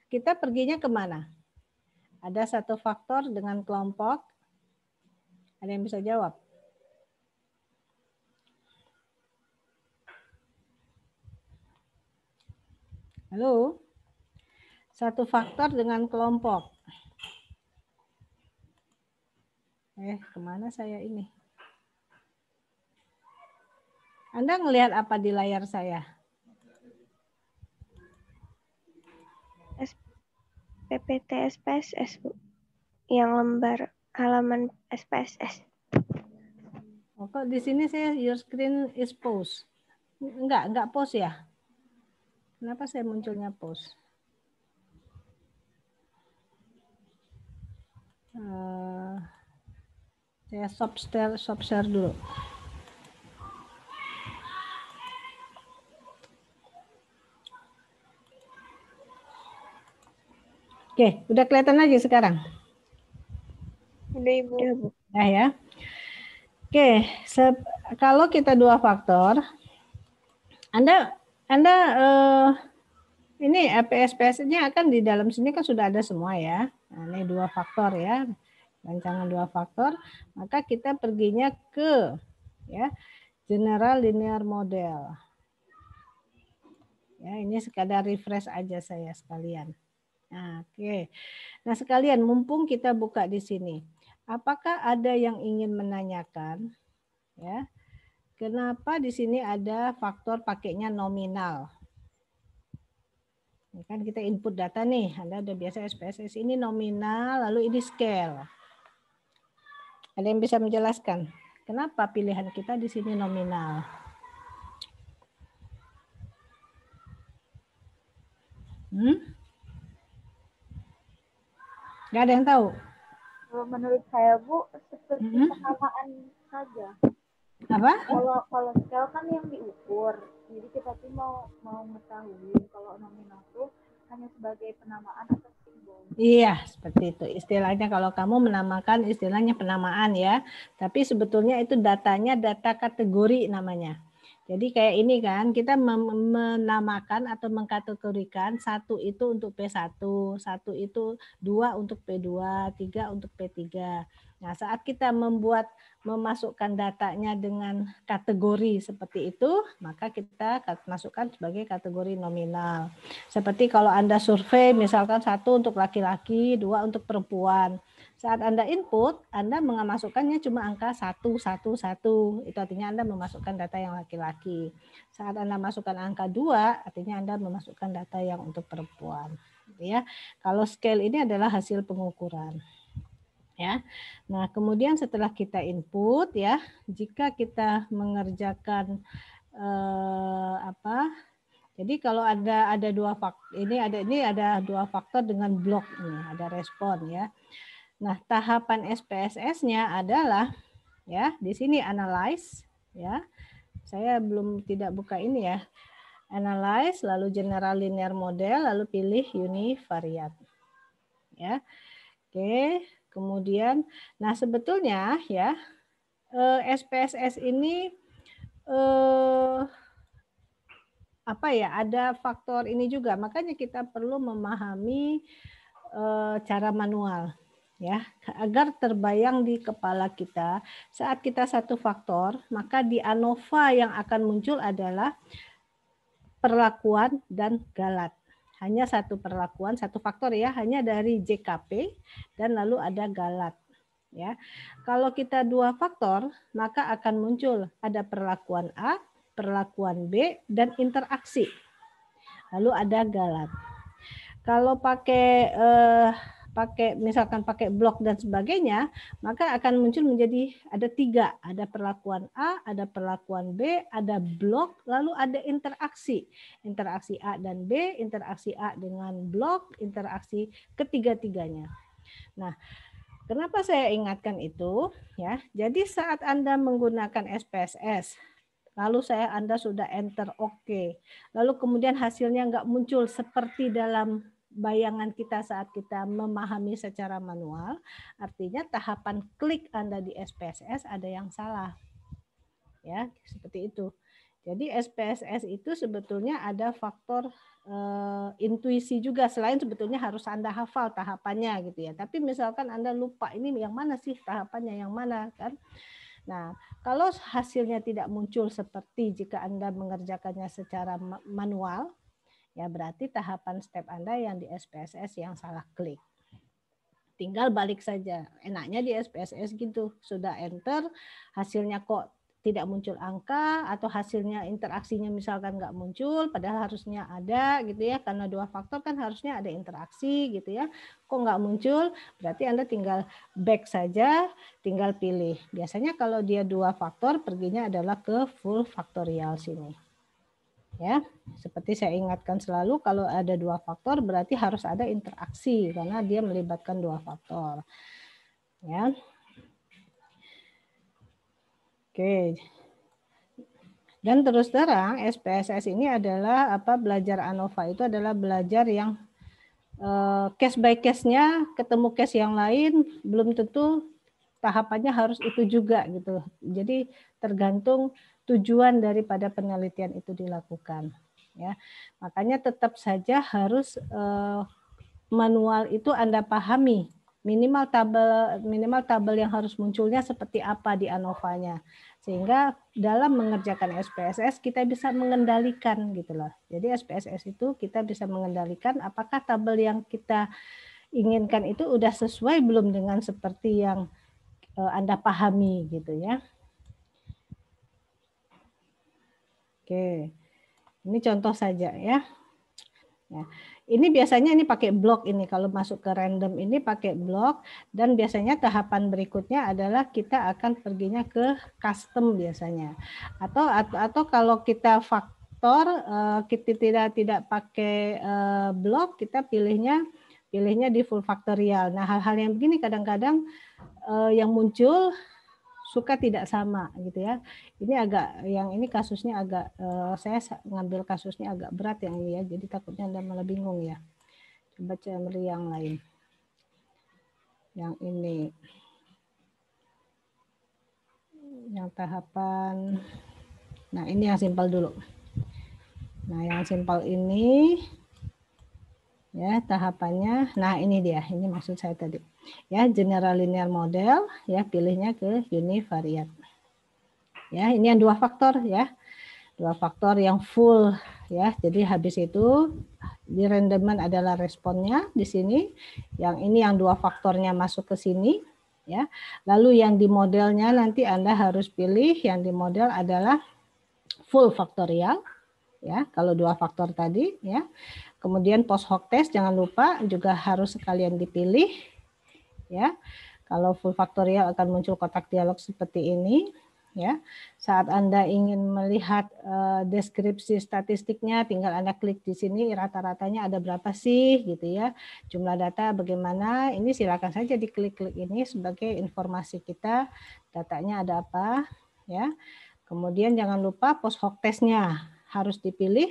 kita perginya kemana? Ada 1 faktor dengan kelompok. Ada yang bisa jawab? Halo? 1 faktor dengan kelompok. Kemana saya ini? Anda ngelihat apa di layar saya? PPT SPSS, Bu. Yang lembar halaman SPSS. Oh, kok di sini saya your screen is pause. Enggak pause ya? Kenapa saya munculnya pause? Saya stop share dulu. Oke, udah kelihatan lagi sekarang? Udah, Ibu. Nah, ya. Oke, kalau kita 2 faktor, Anda ini PSPS-nya akan di dalam sini kan sudah ada semua ya. Nah, ini 2 faktor ya. Rancangan 2 faktor, maka kita perginya ke ya general linear model. Ya, ini sekadar refresh aja saya sekalian. Nah, oke. Nah, sekalian mumpung kita buka di sini. Apakah ada yang ingin menanyakan ya? Kenapa di sini ada faktor pakainya nominal? Ini kan kita input data nih, Anda udah biasa SPSS ini nominal, lalu ini scale. Ada yang bisa menjelaskan kenapa pilihan kita di sini nominal? Nggak ada yang tahu? Menurut saya, Bu, seperti persamaan saja. Apa? Kalau scale kan yang diukur, jadi kita tuh mau mengetahui kalau nominal tuh hanya sebagai penamaan atau Iya, seperti itu. Istilahnya kalau kamu menamakan istilahnya penamaan ya. Tapi sebetulnya itu datanya data kategori namanya. Jadi kayak ini kan, kita menamakan atau mengkategorikan satu itu untuk P1, satu itu 2 untuk P2, 3 untuk P3. Nah, saat kita memasukkan datanya dengan kategori seperti itu, maka kita masukkan sebagai kategori nominal. Seperti kalau Anda survei, misalkan 1 untuk laki-laki, 2 untuk perempuan. Saat Anda input, Anda memasukkannya cuma angka 1, 1, 1. Itu artinya Anda memasukkan data yang laki-laki. Saat Anda masukkan angka 2, artinya Anda memasukkan data yang untuk perempuan. Ya, kalau scale ini adalah hasil pengukuran. Ya. Nah, kemudian setelah kita input ya, jika kita mengerjakan jadi kalau ada dua faktor, ini ada dua faktor dengan blok ini, ada respon ya. Nah, tahapan SPSS-nya adalah ya, di sini analyze ya. Saya tidak buka ini ya. Analyze, lalu general linear model, lalu pilih univariate. Ya. Oke, kemudian nah sebetulnya ya SPSS ini ada faktor ini juga, makanya kita perlu memahami cara manual ya, agar terbayang di kepala kita saat kita satu faktor, maka di ANOVA yang akan muncul adalah perlakuan dan galat. Hanya satu perlakuan, satu faktor ya, hanya dari JKP dan lalu ada galat. Ya, kalau kita dua faktor, maka akan muncul ada perlakuan A, perlakuan B, dan interaksi. Lalu ada galat. Kalau misalkan pakai blok dan sebagainya, maka akan muncul menjadi ada 3. Ada perlakuan A, ada perlakuan B, ada blok, lalu ada interaksi. Interaksi A dan B, interaksi A dengan blok, interaksi ketiga-tiganya. Nah, kenapa saya ingatkan itu? Ya, jadi saat Anda menggunakan SPSS, lalu Anda sudah enter OK, lalu kemudian hasilnya nggak muncul seperti dalam bayangan kita saat kita memahami secara manual, artinya tahapan klik Anda di SPSS ada yang salah. Ya, seperti itu. Jadi SPSS itu sebetulnya ada faktor intuisi juga, selain sebetulnya harus Anda hafal tahapannya gitu ya. Tapi misalkan Anda lupa ini yang mana sih tahapannya yang mana kan. Nah, kalau hasilnya tidak muncul seperti jika Anda mengerjakannya secara manual, ya berarti tahapan step Anda yang di SPSS yang salah klik. Tinggal balik saja. Enaknya di SPSS gitu, sudah enter, hasilnya kok tidak muncul angka atau hasilnya interaksinya misalkan nggak muncul, padahal harusnya ada gitu ya, karena dua faktor kan harusnya ada interaksi gitu ya, kok nggak muncul, berarti Anda tinggal back saja, tinggal pilih. Biasanya kalau dia dua faktor perginya adalah ke full faktorial sini. Ya, seperti saya ingatkan selalu kalau ada dua faktor berarti harus ada interaksi karena dia melibatkan dua faktor. Ya. Oke. Dan terus terang SPSS ini adalah belajar ANOVA itu adalah belajar yang case by case-nya, ketemu case yang lain belum tentu tahapannya harus itu juga gitu. Jadi tergantung tujuan daripada penelitian itu dilakukan. Ya, makanya tetap saja harus manual itu Anda pahami. Minimal tabel yang harus munculnya seperti apa di ANOVA-nya. Sehingga dalam mengerjakan SPSS kita bisa mengendalikan gitu loh. Jadi SPSS itu kita bisa mengendalikan apakah tabel yang kita inginkan itu udah sesuai belum dengan seperti yang Anda pahami gitu ya. Oke. Ini contoh saja ya. Ya. Ini biasanya ini pakai blok ini, kalau masuk ke random ini pakai blok, dan biasanya tahapan berikutnya adalah kita akan perginya ke custom biasanya. Atau kalau kita faktor kita tidak pakai blok, kita pilihnya di full faktorial. Nah, hal-hal yang begini kadang-kadang yang muncul suka tidak sama gitu ya. Ini kasusnya agak saya ngambil kasusnya agak berat yang ini ya. Jadi takutnya Anda malah bingung ya. Coba cari yang lain. Yang ini. Yang tahapan. Nah, ini yang simpel dulu. Nah, yang simpel ini ya tahapannya. Nah, ini dia. Ini maksud saya tadi. Ya, general linear model ya, pilihnya ke univariate. Ya, ini yang 2 faktor ya. 2 faktor yang full ya. Jadi habis itu di randomman adalah responnya di sini. Yang ini yang 2 faktornya masuk ke sini ya. Lalu yang di modelnya nanti Anda harus pilih yang di model adalah full faktorial ya. Kalau 2 faktor tadi ya. Kemudian post hoc test jangan lupa juga harus sekalian dipilih ya. Kalau full faktorial akan muncul kotak dialog seperti ini ya. Saat Anda ingin melihat deskripsi statistiknya, tinggal Anda klik di sini rata-ratanya ada berapa sih gitu ya. Jumlah data bagaimana? Ini silakan saja diklik-klik ini sebagai informasi kita, datanya ada apa ya. Kemudian jangan lupa post hoc testnya harus dipilih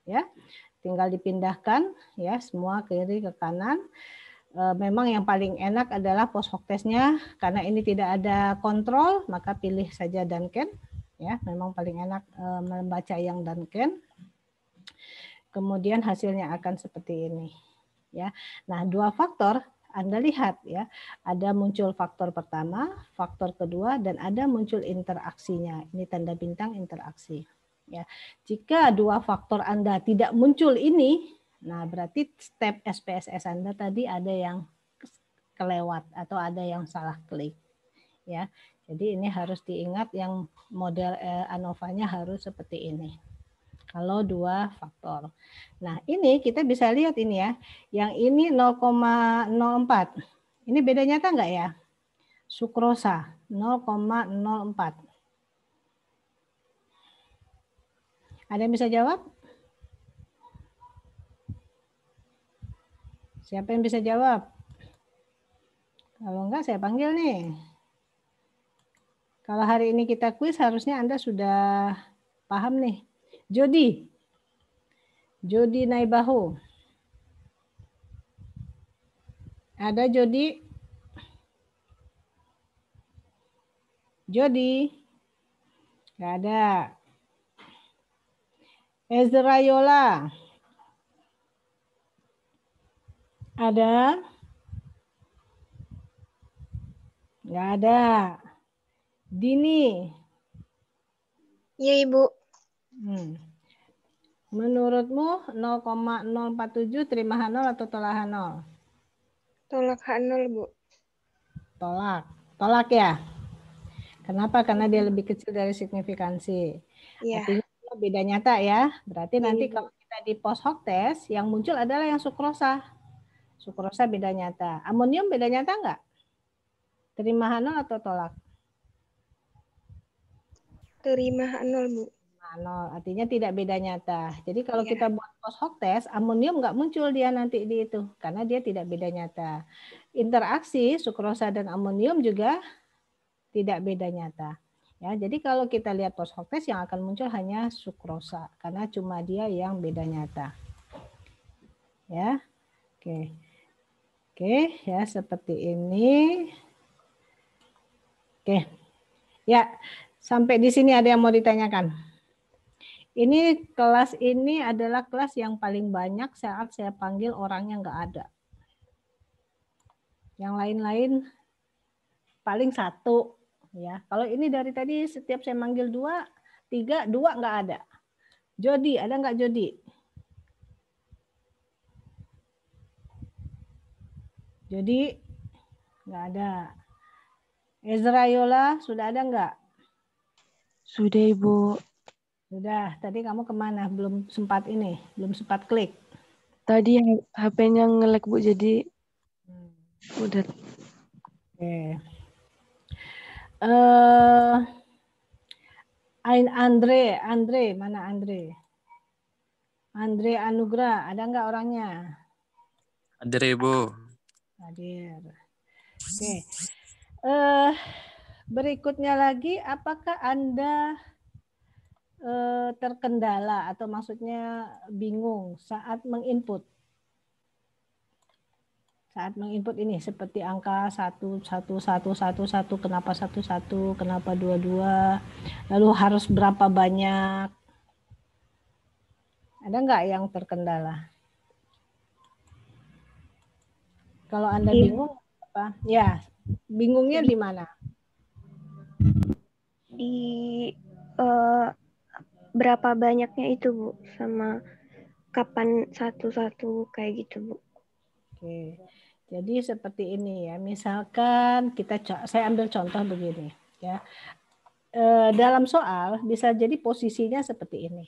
ya. Tinggal dipindahkan ya semua kiri ke kanan. Memang yang paling enak adalah post hoc testnya karena ini tidak ada kontrol, maka pilih saja Duncan ya, memang paling enak membaca yang Duncan. Kemudian hasilnya akan seperti ini ya. Nah, 2 faktor Anda lihat ya, ada muncul faktor pertama, faktor kedua, dan ada muncul interaksinya. Ini tanda bintang interaksi ya. Jika 2 faktor Anda tidak muncul ini, nah, berarti step SPSS Anda tadi ada yang kelewat atau ada yang salah klik. Ya. Jadi ini harus diingat yang model ANOVA-nya harus seperti ini. Kalau 2 faktor. Nah, ini kita bisa lihat ini ya. Yang ini 0,04. Ini beda nyata enggak ya? Sukrosa 0,04. Ada yang bisa jawab? Siapa yang bisa jawab? Kalau enggak saya panggil nih. Kalau hari ini kita kuis harusnya Anda sudah paham nih. Jody. Jody Naibaho. Ada Jody? Jody? Enggak ada. Ezra Yola. Ada? Enggak ada. Dini. Iya, Ibu. Menurutmu 0,047 terima H0 atau tolak H0? Tolak H0, Bu. Tolak. Tolak ya? Kenapa? Karena dia lebih kecil dari signifikansi. Iya. Artinya beda nyata ya. Berarti Iya, nanti Ibu. kalau kita di post hoc test, yang muncul adalah yang sukrosa. Sukrosa beda nyata. Amonium beda nyata enggak? Terima H0 atau tolak? Terima H0, Bu. H0, artinya tidak beda nyata. Jadi kalau Iya. kita buat post hoc test, amonium enggak muncul dia nanti di itu. Karena dia tidak beda nyata. Interaksi sukrosa dan amonium juga tidak beda nyata. Ya, jadi kalau kita lihat post hoc test yang akan muncul hanya sukrosa karena cuma dia yang beda nyata. Ya. Oke. Oke, ya seperti ini. Oke. Ya, sampai di sini ada yang mau ditanyakan? Ini kelas ini adalah kelas yang paling banyak saat saya panggil orangnya nggak ada. Yang lain-lain paling 1. Ya, kalau ini dari tadi setiap saya manggil 2, 3, 2 nggak ada. Jody, ada nggak Jody? Jody, nggak ada. Ezra Yola, sudah ada nggak? Sudah, Ibu. Sudah. Tadi kamu kemana? Belum sempat ini, belum sempat klik. Tadi HP-nya nge-lag, Bu, jadi udah. Oke. Andre, mana Andre? Andre Anugrah, ada nggak orangnya? Hadir, Ibu. Hadir. Oke. Berikutnya lagi, apakah Anda terkendala atau maksudnya bingung saat menginput? Saat menginput ini seperti angka 1, 1, 1, 1, 1, kenapa 1, 1, kenapa 2, 2, lalu harus berapa banyak? Ada nggak yang terkendala? Kalau Anda bingung apa? Ya, bingungnya di mana? Di berapa banyaknya itu, Bu, sama kapan satu-satu kayak gitu, Bu. Oke. Jadi seperti ini ya. Misalkan saya ambil contoh begini ya. Dalam soal bisa jadi posisinya seperti ini.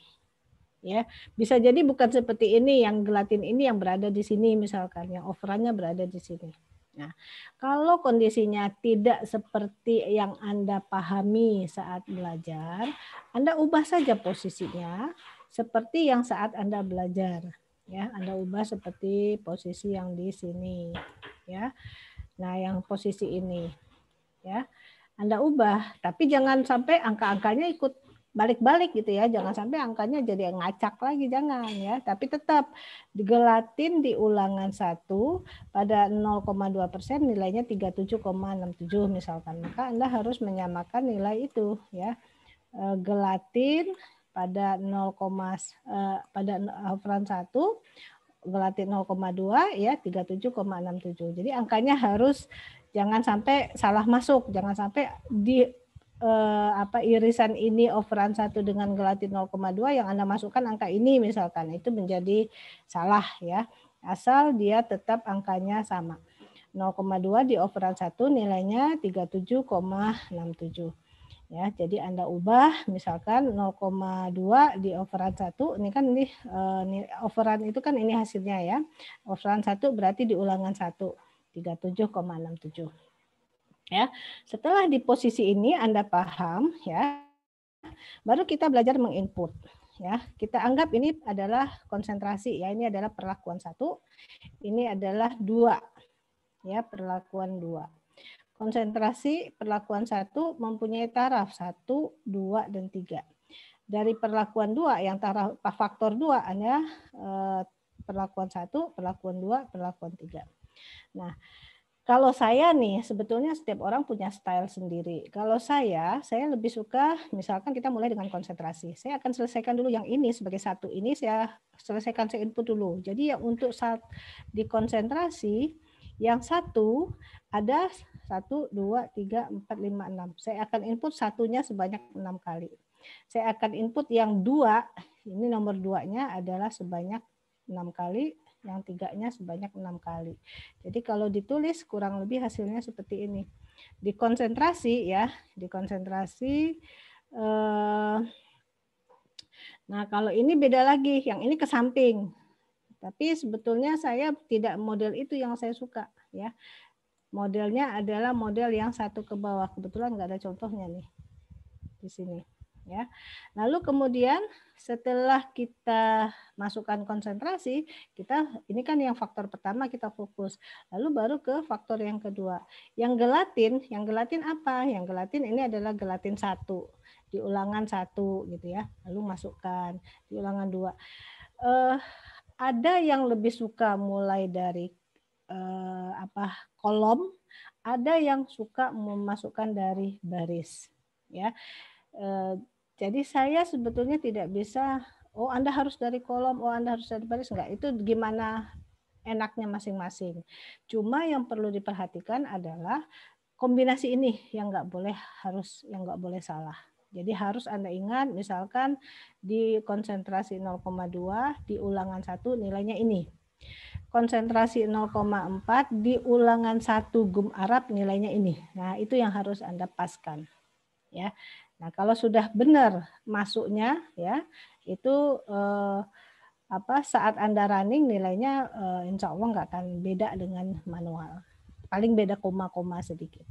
Ya, bisa jadi bukan seperti ini, yang gelatin ini yang berada di sini misalkan, yang operannya berada di sini. Nah, kalau kondisinya tidak seperti yang Anda pahami saat belajar, Anda ubah saja posisinya seperti yang saat Anda belajar. Ya, Anda ubah seperti posisi yang di sini. Ya, nah yang posisi ini. Ya, Anda ubah, tapi jangan sampai angka-angkanya ikut balik-balik gitu ya, jangan sampai angkanya jadi ngacak lagi, jangan ya, tapi tetap digelatin di ulangan 1 pada 0,2% nilainya 37,67 misalkan, maka Anda harus menyamakan nilai itu ya. Gelatin pada 0, pada operan 1 gelatin 0,2 ya 37,67. Jadi angkanya harus jangan sampai salah masuk, jangan sampai di irisan ini operan 1 dengan gelatin 0,2 yang Anda masukkan angka ini misalkan, itu menjadi salah ya. Asal dia tetap angkanya sama. 0,2 di operan 1 nilainya 37,67. Ya, jadi Anda ubah misalkan 0,2 di operan 1, ini kan ini operan itu kan ini hasilnya ya. Operan 1 berarti di ulangan 1 37,67. Ya, setelah di posisi ini Anda paham ya, baru kita belajar menginput ya. Kita anggap ini adalah konsentrasi ya, ini adalah perlakuan 1, ini adalah 2 ya, perlakuan 2. Konsentrasi perlakuan 1 mempunyai taraf 1, 2, dan 3. Dari perlakuan 2 yang taraf faktor 2 hanya perlakuan 1, perlakuan 2, perlakuan 3. Nah, kalau saya nih, sebetulnya setiap orang punya style sendiri. Kalau saya lebih suka, misalkan kita mulai dengan konsentrasi. Saya akan selesaikan dulu yang ini sebagai 1. Ini saya selesaikan, saya input dulu. Jadi yang untuk saat di konsentrasi, yang 1 ada 1, 2, 3, 4, 5, 6. Saya akan input satunya sebanyak 6 kali. Saya akan input yang 2, ini nomor 2-nya adalah sebanyak 6 kali. Yang 3-nya sebanyak 6 kali. Jadi kalau ditulis kurang lebih hasilnya seperti ini. Di konsentrasi ya, di konsentrasi. Nah kalau ini beda lagi, yang ini ke samping. Tapi sebetulnya saya tidak model itu yang saya suka ya. Modelnya adalah model yang 1 ke bawah. Kebetulan nggak ada contohnya nih di sini. Ya. Lalu kemudian setelah kita masukkan konsentrasi, ini kan yang faktor pertama kita fokus. Lalu baru ke faktor yang kedua. Yang gelatin apa? Yang gelatin ini adalah gelatin 1 di ulangan 1 gitu ya. Lalu masukkan di ulangan 2. Ada yang lebih suka mulai dari kolom, ada yang suka memasukkan dari baris ya. Jadi saya sebetulnya tidak bisa, oh Anda harus dari kolom, oh Anda harus dari baris, enggak. Itu gimana enaknya masing-masing. Cuma yang perlu diperhatikan adalah kombinasi ini yang enggak boleh salah. Jadi harus Anda ingat, misalkan di konsentrasi 0,2, di ulangan 1 nilainya ini. Konsentrasi 0,4 di ulangan 1 gum Arab nilainya ini. Nah, itu yang harus Anda paskan. Ya. Nah, kalau sudah benar masuknya ya, itu saat Anda running nilainya insya Allah nggak akan beda dengan manual. Paling beda koma-koma sedikit.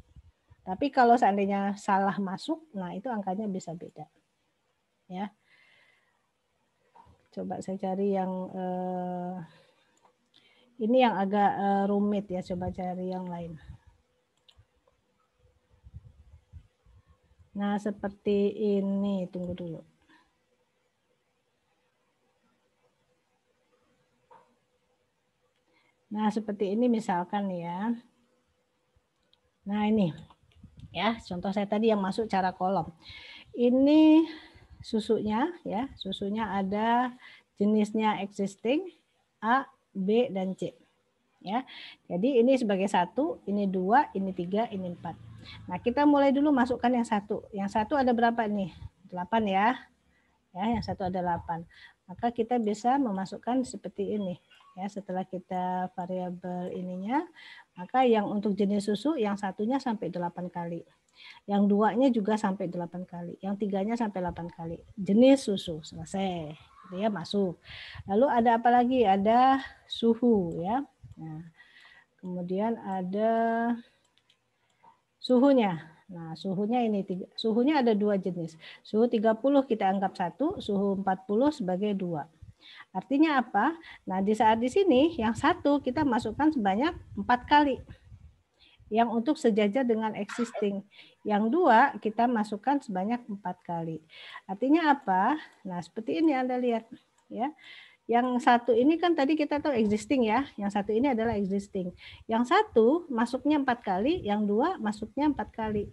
Tapi kalau seandainya salah masuk, nah itu angkanya bisa beda. Ya. Coba saya cari yang ini yang agak rumit ya, coba cari yang lain. Nah, seperti ini, tunggu dulu. Nah, seperti ini misalkan ya. Nah, ini ya, contoh saya tadi yang masuk cara kolom. Ini susunya ya, susunya ada jenisnya existing A, B dan C. Ya. Jadi ini sebagai 1, ini 2, ini 3, ini 4. Nah, kita mulai dulu masukkan yang 1. Yang 1 ada berapa nih? 8 ya. Ya, yang 1 ada 8. Maka kita bisa memasukkan seperti ini. Ya, setelah kita variabel ininya, maka yang untuk jenis susu yang satunya sampai 8 kali. Yang 2-nya juga sampai 8 kali. Yang 3-nya sampai 8 kali. Jenis susu selesai. Dia masuk. Lalu ada apa lagi? Ada suhu ya. Nah, kemudian ada suhunya. Nah, suhunya ini suhunya ada 2 jenis. Suhu 30 kita anggap 1, suhu 40 sebagai 2. Artinya apa? Nah, di saat di sini yang 1 kita masukkan sebanyak 4 kali. Yang untuk sejajar dengan existing. Yang 2 kita masukkan sebanyak 4 kali. Artinya apa? Nah, seperti ini Anda lihat ya. Yang 1 ini kan tadi kita tahu existing ya. Yang 1 ini adalah existing. Yang 1 masuknya 4 kali, yang 2 masuknya 4 kali.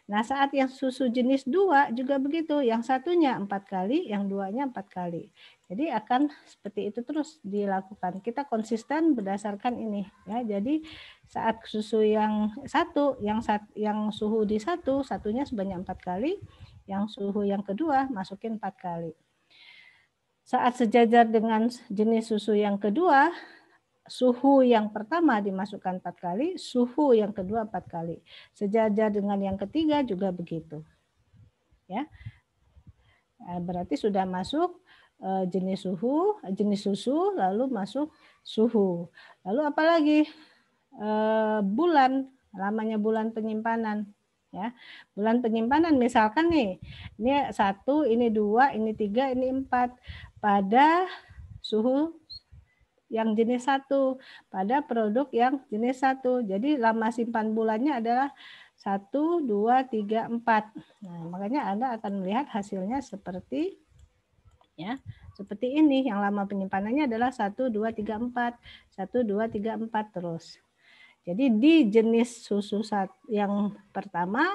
Nah, saat yang susu jenis 2 juga begitu. Yang satunya 4 kali, yang 2-nya 4 kali. Jadi akan seperti itu terus dilakukan. Kita konsisten berdasarkan ini ya. Jadi saat susu yang 1, yang suhu di 1, satunya sebanyak 4 kali, yang suhu yang kedua masukin 4 kali. Saat sejajar dengan jenis susu yang kedua, suhu yang pertama dimasukkan 4 kali, suhu yang kedua 4 kali. Sejajar dengan yang ketiga juga begitu. Ya. Berarti sudah masuk jenis susu, lalu masuk suhu. Lalu apalagi? Bulan, lamanya bulan penyimpanan. Ya, bulan penyimpanan misalkan nih, ini 1, ini 2, ini 3, ini 4 pada suhu yang jenis 1, pada produk yang jenis 1. Jadi lama simpan bulannya adalah 1, 2, 3, 4. Nah, makanya Anda akan melihat hasilnya seperti ya, seperti ini. Yang lama penyimpanannya adalah 1, 2, 3, 4. 1, 2, 3, 4 terus. Jadi di jenis susu yang pertama,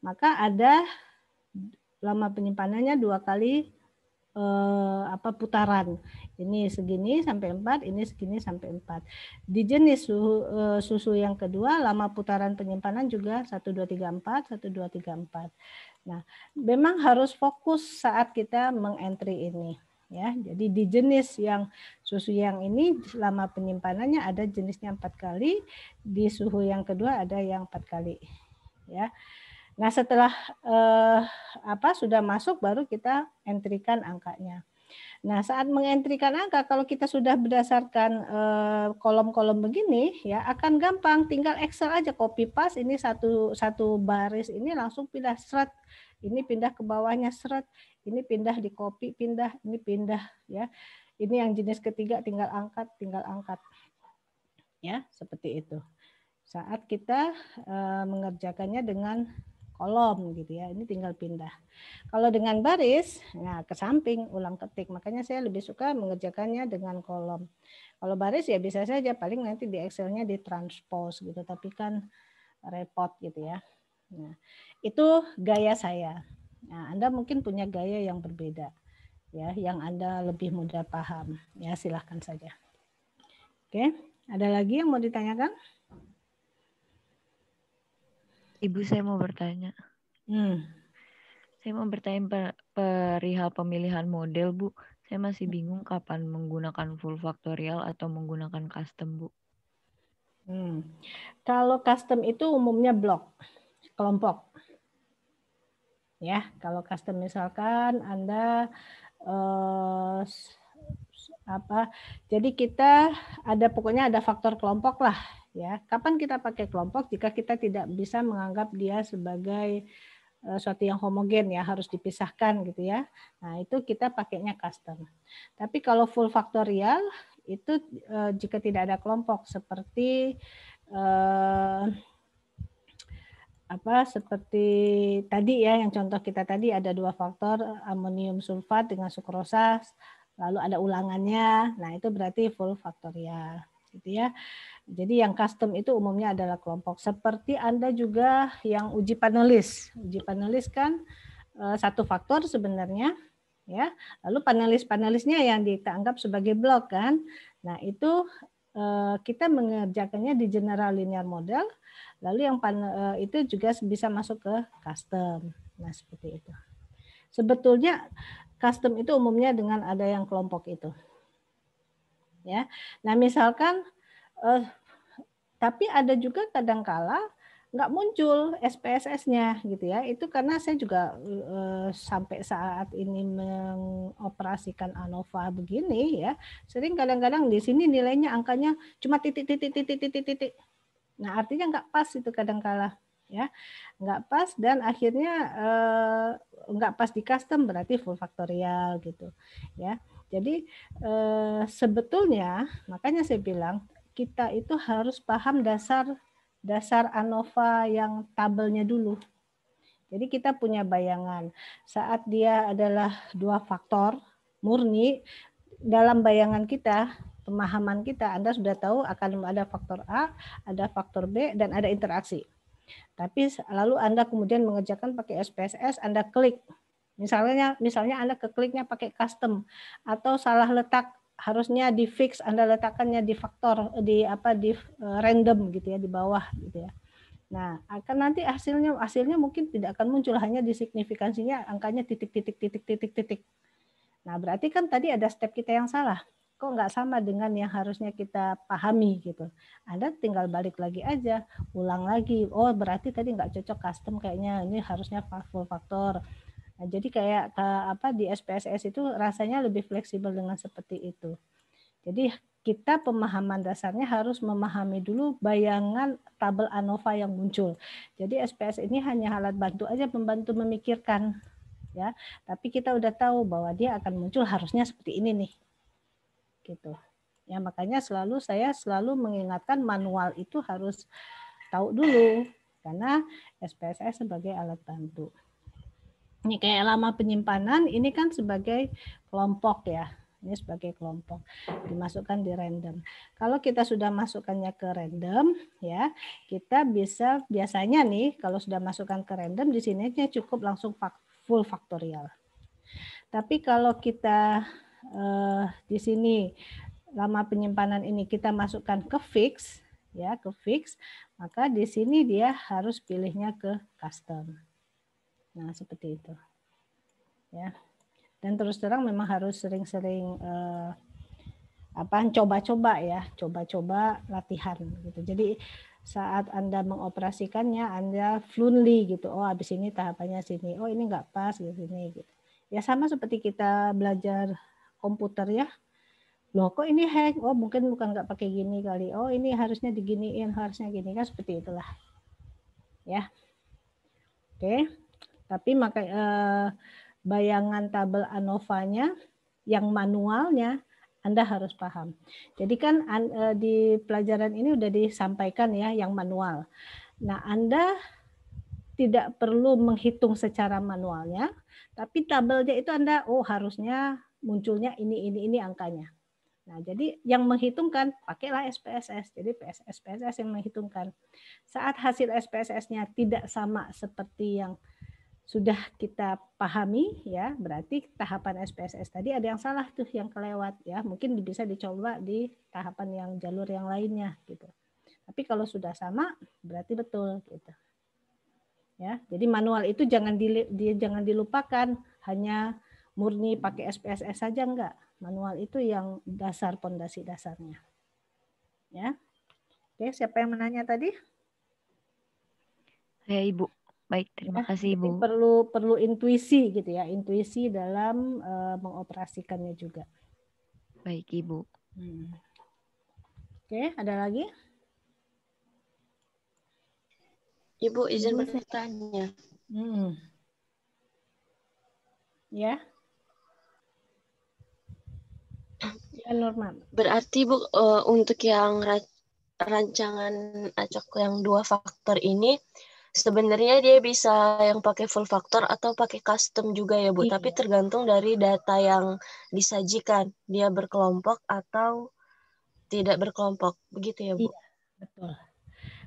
maka ada lama penyimpanannya 2 kali putaran. Ini segini sampai 4, ini segini sampai 4. Di jenis susu yang kedua, lama putaran penyimpanan juga 1, 2, 3, 4, 1, 2, 3, 4. Nah, memang harus fokus saat kita mengentry ini. Ya, jadi di jenis yang susu yang ini lama penyimpanannya ada jenisnya 4 kali, di suhu yang kedua ada yang 4 kali. Ya. Nah, setelah sudah masuk baru kita entrykan angkanya. Nah, saat mengentrikan angka kalau kita sudah berdasarkan kolom-kolom begini ya akan gampang, tinggal Excel aja copy paste ini satu baris ini langsung pindah seret. Ini pindah ke bawahnya seret, ini pindah di copy, pindah, ini pindah ya. Ini yang jenis ketiga tinggal angkat. Ya, seperti itu. Saat kita mengerjakannya dengan kolom gitu ya, ini tinggal pindah. Kalau dengan baris, nah ke samping ulang ketik. Makanya saya lebih suka mengerjakannya dengan kolom. Kalau baris ya bisa saja, paling nanti di Excel-nya ditranspose gitu, tapi kan repot gitu ya. Nah, itu gaya saya. Nah, Anda mungkin punya gaya yang berbeda ya, yang Anda lebih mudah paham. Ya, silahkan saja. Oke, ada lagi yang mau ditanyakan? Ibu, saya mau bertanya. Saya mau bertanya perihal pemilihan model, Bu. Saya masih bingung kapan menggunakan full factorial atau menggunakan custom, Bu. Kalau custom itu umumnya blok, kelompok. Ya, kalau custom misalkan Anda jadi kita pokoknya ada faktor kelompok lah ya. Kapan kita pakai kelompok? Jika kita tidak bisa menganggap dia sebagai suatu yang homogen ya, harus dipisahkan gitu ya. Nah, itu kita pakainya custom. Tapi kalau full factorial itu jika tidak ada kelompok seperti seperti tadi ya, yang contoh kita tadi ada 2 faktor amonium sulfat dengan sukrosa, lalu ada ulangannya. Nah, itu berarti full factorial gitu ya. Jadi yang custom itu umumnya adalah kelompok. Seperti Anda juga yang uji panelis. Uji panelis kan satu faktor sebenarnya, ya. Lalu panelis-panelisnya yang kita anggap sebagai blok kan. Nah, itu kita mengerjakannya di general linear model. Lalu yang itu juga bisa masuk ke custom. Nah, seperti itu. Sebetulnya custom itu umumnya dengan ada yang kelompok itu. Ya. Nah, misalkan tapi ada juga kadangkala nggak muncul SPSS-nya gitu ya. Itu karena saya juga sampai saat ini mengoperasikan ANOVA begini ya, sering kadang-kadang di sini nilainya angkanya cuma titik. Nah, artinya nggak pas itu kadangkala ya, nggak pas dan akhirnya nggak pas di custom, berarti full faktorial gitu ya. Jadi sebetulnya makanya saya bilang kita itu harus paham dasar ANOVA yang tabelnya dulu. Jadi kita punya bayangan saat dia adalah 2 faktor murni, dalam bayangan kita, pemahaman kita, Anda sudah tahu akan ada faktor A, ada faktor B, dan ada interaksi. Tapi lalu Anda kemudian mengerjakan pakai SPSS, Anda klik. Misalnya Anda kekliknya pakai custom atau salah letak, harusnya di fix, Anda letakkannya di faktor di random gitu ya, di bawah gitu ya. Nah, akan nanti hasilnya mungkin tidak akan muncul, hanya di signifikansinya angkanya titik. Nah, berarti kan tadi ada step kita yang salah. Kok nggak sama dengan yang harusnya kita pahami gitu. Anda tinggal balik lagi aja, ulang lagi. Oh, berarti tadi nggak cocok custom kayaknya, ini harusnya full faktor. Nah, jadi kayak di SPSS itu rasanya lebih fleksibel dengan seperti itu. Jadi kita pemahaman dasarnya harus memahami dulu bayangan tabel ANOVA yang muncul. Jadi SPS ini hanya alat bantu aja, membantu memikirkan ya. Tapi kita udah tahu bahwa dia akan muncul harusnya seperti ini nih. Gitu. Ya, makanya saya selalu mengingatkan manual itu harus tahu dulu karena SPSS sebagai alat bantu. Ini kayak lama penyimpanan, ini kan sebagai kelompok ya. Ini sebagai kelompok, dimasukkan di random. Kalau kita sudah masukkannya ke random, ya kita bisa biasanya nih kalau sudah masukkan ke random di sini cukup langsung full faktorial. Tapi kalau kita di sini lama penyimpanan ini kita masukkan ke fix, ya ke fix, maka di sini dia harus pilihnya ke custom. Nah, seperti itu. Ya. Dan terus terang memang harus sering-sering coba-coba ya, coba-coba latihan gitu. Jadi saat Anda mengoperasikannya, Anda fluently gitu. Oh, habis ini tahapannya sini. Oh, ini enggak pas gitu sini gitu. Ya sama seperti kita belajar komputer ya. Loh, kok ini hack? Oh, mungkin bukan enggak pakai gini kali. Oh, ini harusnya diginiin, harusnya gini kan, seperti itulah. Ya. Oke. Tapi bayangan tabel ANOVA-nya yang manualnya Anda harus paham. Jadi kan di pelajaran ini udah disampaikan ya yang manual. Nah, Anda tidak perlu menghitung secara manualnya, tapi tabelnya itu Anda harusnya munculnya ini angkanya. Nah, jadi yang menghitungkan pakailah SPSS. Jadi SPSS yang menghitungkan. Saat hasil SPSS-nya tidak sama seperti yang sudah kita pahami ya, berarti tahapan SPSS tadi ada yang salah tuh, yang kelewat ya. Mungkin bisa dicoba di tahapan yang jalur yang lainnya gitu. Tapi kalau sudah sama berarti betul gitu. Ya, jadi manual itu jangan dilupakan, hanya murni pakai SPSS saja enggak. Manual itu yang dasar, pondasi dasarnya. Ya. Oke, siapa yang menanya tadi? Saya Ibu. Baik, terima kasih Ibu. Perlu intuisi gitu ya, intuisi dalam mengoperasikannya juga. Baik Ibu. Oke, ada lagi? Ibu izin bertanya. Ya. Ya, Norman. Berarti Bu, untuk yang rancangan acak yang 2 faktor ini sebenarnya dia bisa yang pakai full faktor atau pakai custom juga ya Bu, tapi tergantung dari data yang disajikan, dia berkelompok atau tidak berkelompok. Begitu ya, Bu? Iya, betul.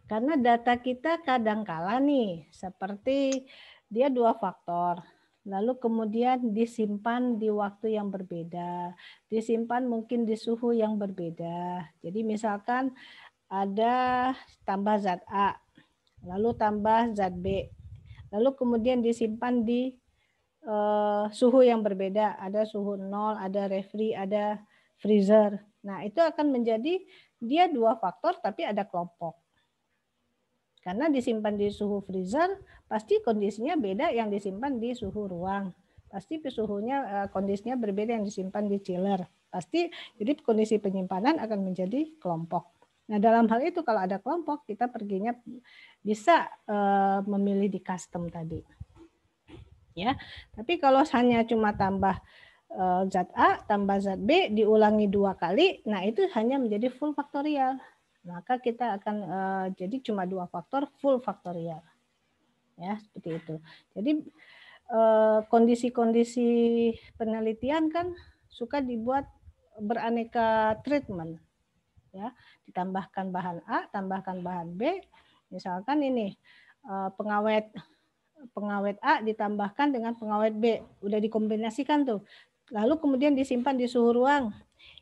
Karena data kita kadangkala nih, seperti dia 2 faktor. Lalu kemudian disimpan di waktu yang berbeda. Disimpan mungkin di suhu yang berbeda. Jadi misalkan ada tambah zat A, lalu tambah zat B. Lalu kemudian disimpan di suhu yang berbeda. Ada suhu 0, ada refri, ada freezer. Nah, itu akan menjadi dia 2 faktor tapi ada kelompok. Karena disimpan di suhu freezer, pasti kondisinya beda yang disimpan di suhu ruang. Pasti suhunya, kondisinya berbeda yang disimpan di chiller. Pasti, jadi kondisi penyimpanan akan menjadi kelompok. Nah, dalam hal itu kalau ada kelompok, kita perginya bisa memilih di custom tadi. Ya, tapi kalau hanya cuma tambah zat A tambah zat B diulangi 2 kali, nah itu hanya menjadi full faktorial. Maka kita akan jadi cuma 2 faktor full faktorial. Ya, seperti itu. Jadi kondisi-kondisi penelitian kan suka dibuat beraneka treatment. Ya, ditambahkan bahan A, tambahkan bahan B. Misalkan ini pengawet A ditambahkan dengan pengawet B, udah dikombinasikan tuh. Lalu kemudian disimpan di suhu ruang.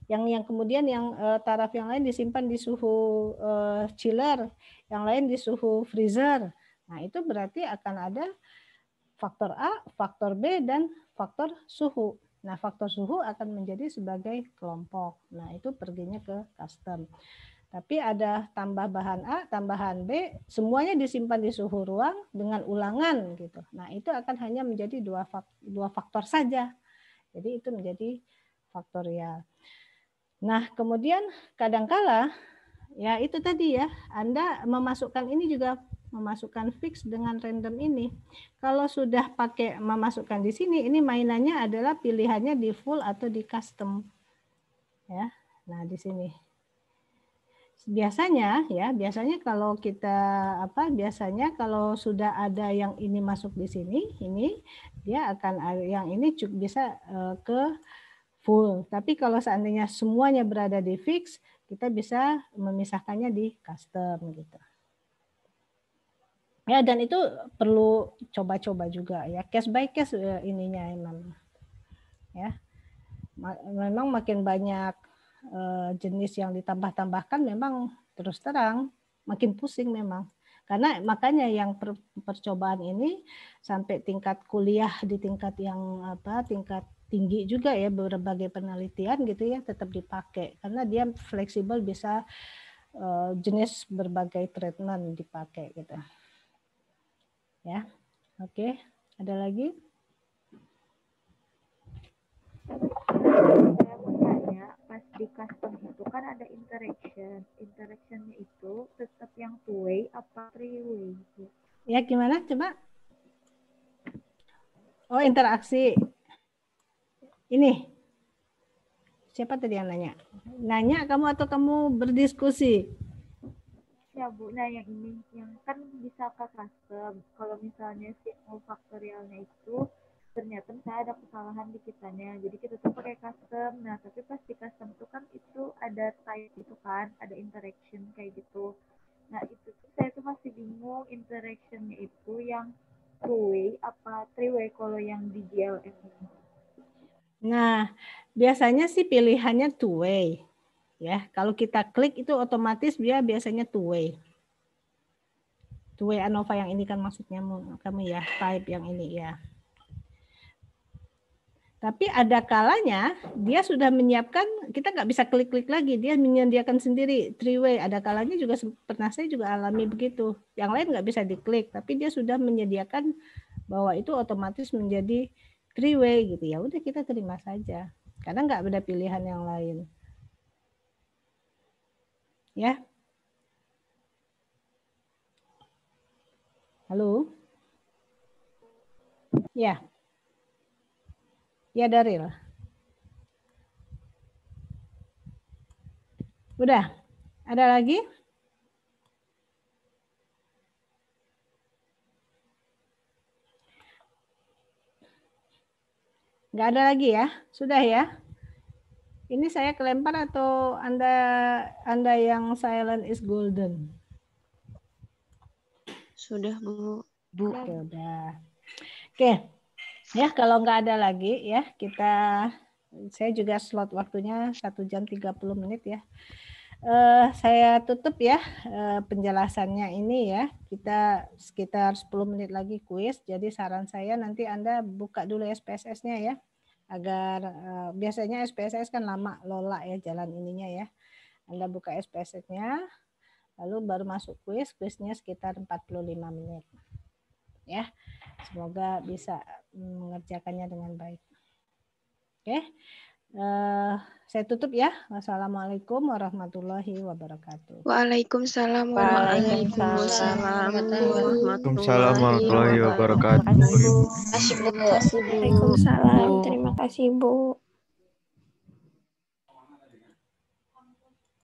Yang kemudian yang taraf yang lain disimpan di suhu chiller, yang lain di suhu freezer. Nah, itu berarti akan ada faktor A, faktor B, dan faktor suhu. Nah, faktor suhu akan menjadi sebagai kelompok. Nah, itu perginya ke custom. Tapi ada tambah bahan A, tambahan B, semuanya disimpan di suhu ruang dengan ulangan gitu. Nah, itu akan hanya menjadi 2 faktor saja. Jadi itu menjadi faktorial. Nah, kemudian kadangkala ya itu tadi ya, Anda memasukkan ini juga memasukkan fix dengan random ini. Kalau sudah pakai memasukkan di sini, ini mainannya adalah pilihannya di full atau di custom. Ya. Nah, di sini. Biasanya kalau kita biasanya kalau sudah ada yang ini masuk di sini, ini dia akan yang ini bisa ke full. Tapi kalau seandainya semuanya berada di fix, kita bisa memisahkannya di custom gitu. Ya, dan itu perlu coba-coba juga ya, case by case ininya memang. Ya. Memang makin banyak jenis yang ditambah-tambahkan memang terus terang makin pusing memang. Karena makanya yang percobaan ini sampai tingkat kuliah di tingkat yang tingkat tinggi juga ya, berbagai penelitian gitu ya tetap dipakai karena dia fleksibel, bisa jenis berbagai treatment dipakai gitu. Ya. Oke, ada lagi? Pas di custom itu kan ada interaction. Interactionnya itu tetap yang 2-way apa 3-way? Ya, gimana? Coba. Oh, interaksi. Ini. Siapa tadi yang nanya? Nanya kamu atau kamu berdiskusi? Ya, Bu. Nah, yang ini yang kan bisa ke custom. Kalau misalnya si faktorialnya itu ternyata misalnya ada kesalahan di kitanya, jadi kita tuh pakai custom. Nah, tapi pas di custom tuh kan itu ada type itu kan, ada interaction kayak gitu. Nah, itu tuh saya tuh masih bingung interactionnya itu yang 2-way apa 3-way kalau yang di GLM ini. Nah, biasanya sih pilihannya 2-way. Ya, kalau kita klik itu otomatis dia biasanya 2-way. 2-way ANOVA yang ini kan maksudnya kamu ya, type yang ini ya. Tapi ada kalanya dia sudah menyiapkan, kita nggak bisa klik-klik lagi, dia menyediakan sendiri 3-way. Ada kalanya juga pernah saya juga alami begitu. Yang lain nggak bisa diklik, tapi dia sudah menyediakan bahwa itu otomatis menjadi 3-way gitu. Ya udah kita terima saja, karena nggak ada pilihan yang lain. Ya. Halo? Ya. Ya, Daril. Udah? Ada lagi? Nggak ada lagi ya? Sudah ya? Ini saya kelempar atau Anda yang silent is golden? Sudah, Bu. Sudah. Oke. Ya, kalau nggak ada lagi ya, saya juga slot waktunya 1 jam 30 menit ya. Saya tutup ya penjelasannya ini ya. Kita sekitar 10 menit lagi kuis. Jadi saran saya nanti Anda buka dulu SPSS-nya ya. Agar biasanya SPSS kan lama lola ya jalan ininya ya. Anda buka SPSS-nya, lalu baru masuk kuis. Kuisnya sekitar 45 menit. Ya, semoga bisa mengerjakannya dengan baik. Oke, saya tutup ya. Wassalamualaikum warahmatullahi wabarakatuh. Waalaikumsalam warahmatullahi wabarakatuh. Waalaikumsalam. Terima kasih, Bu.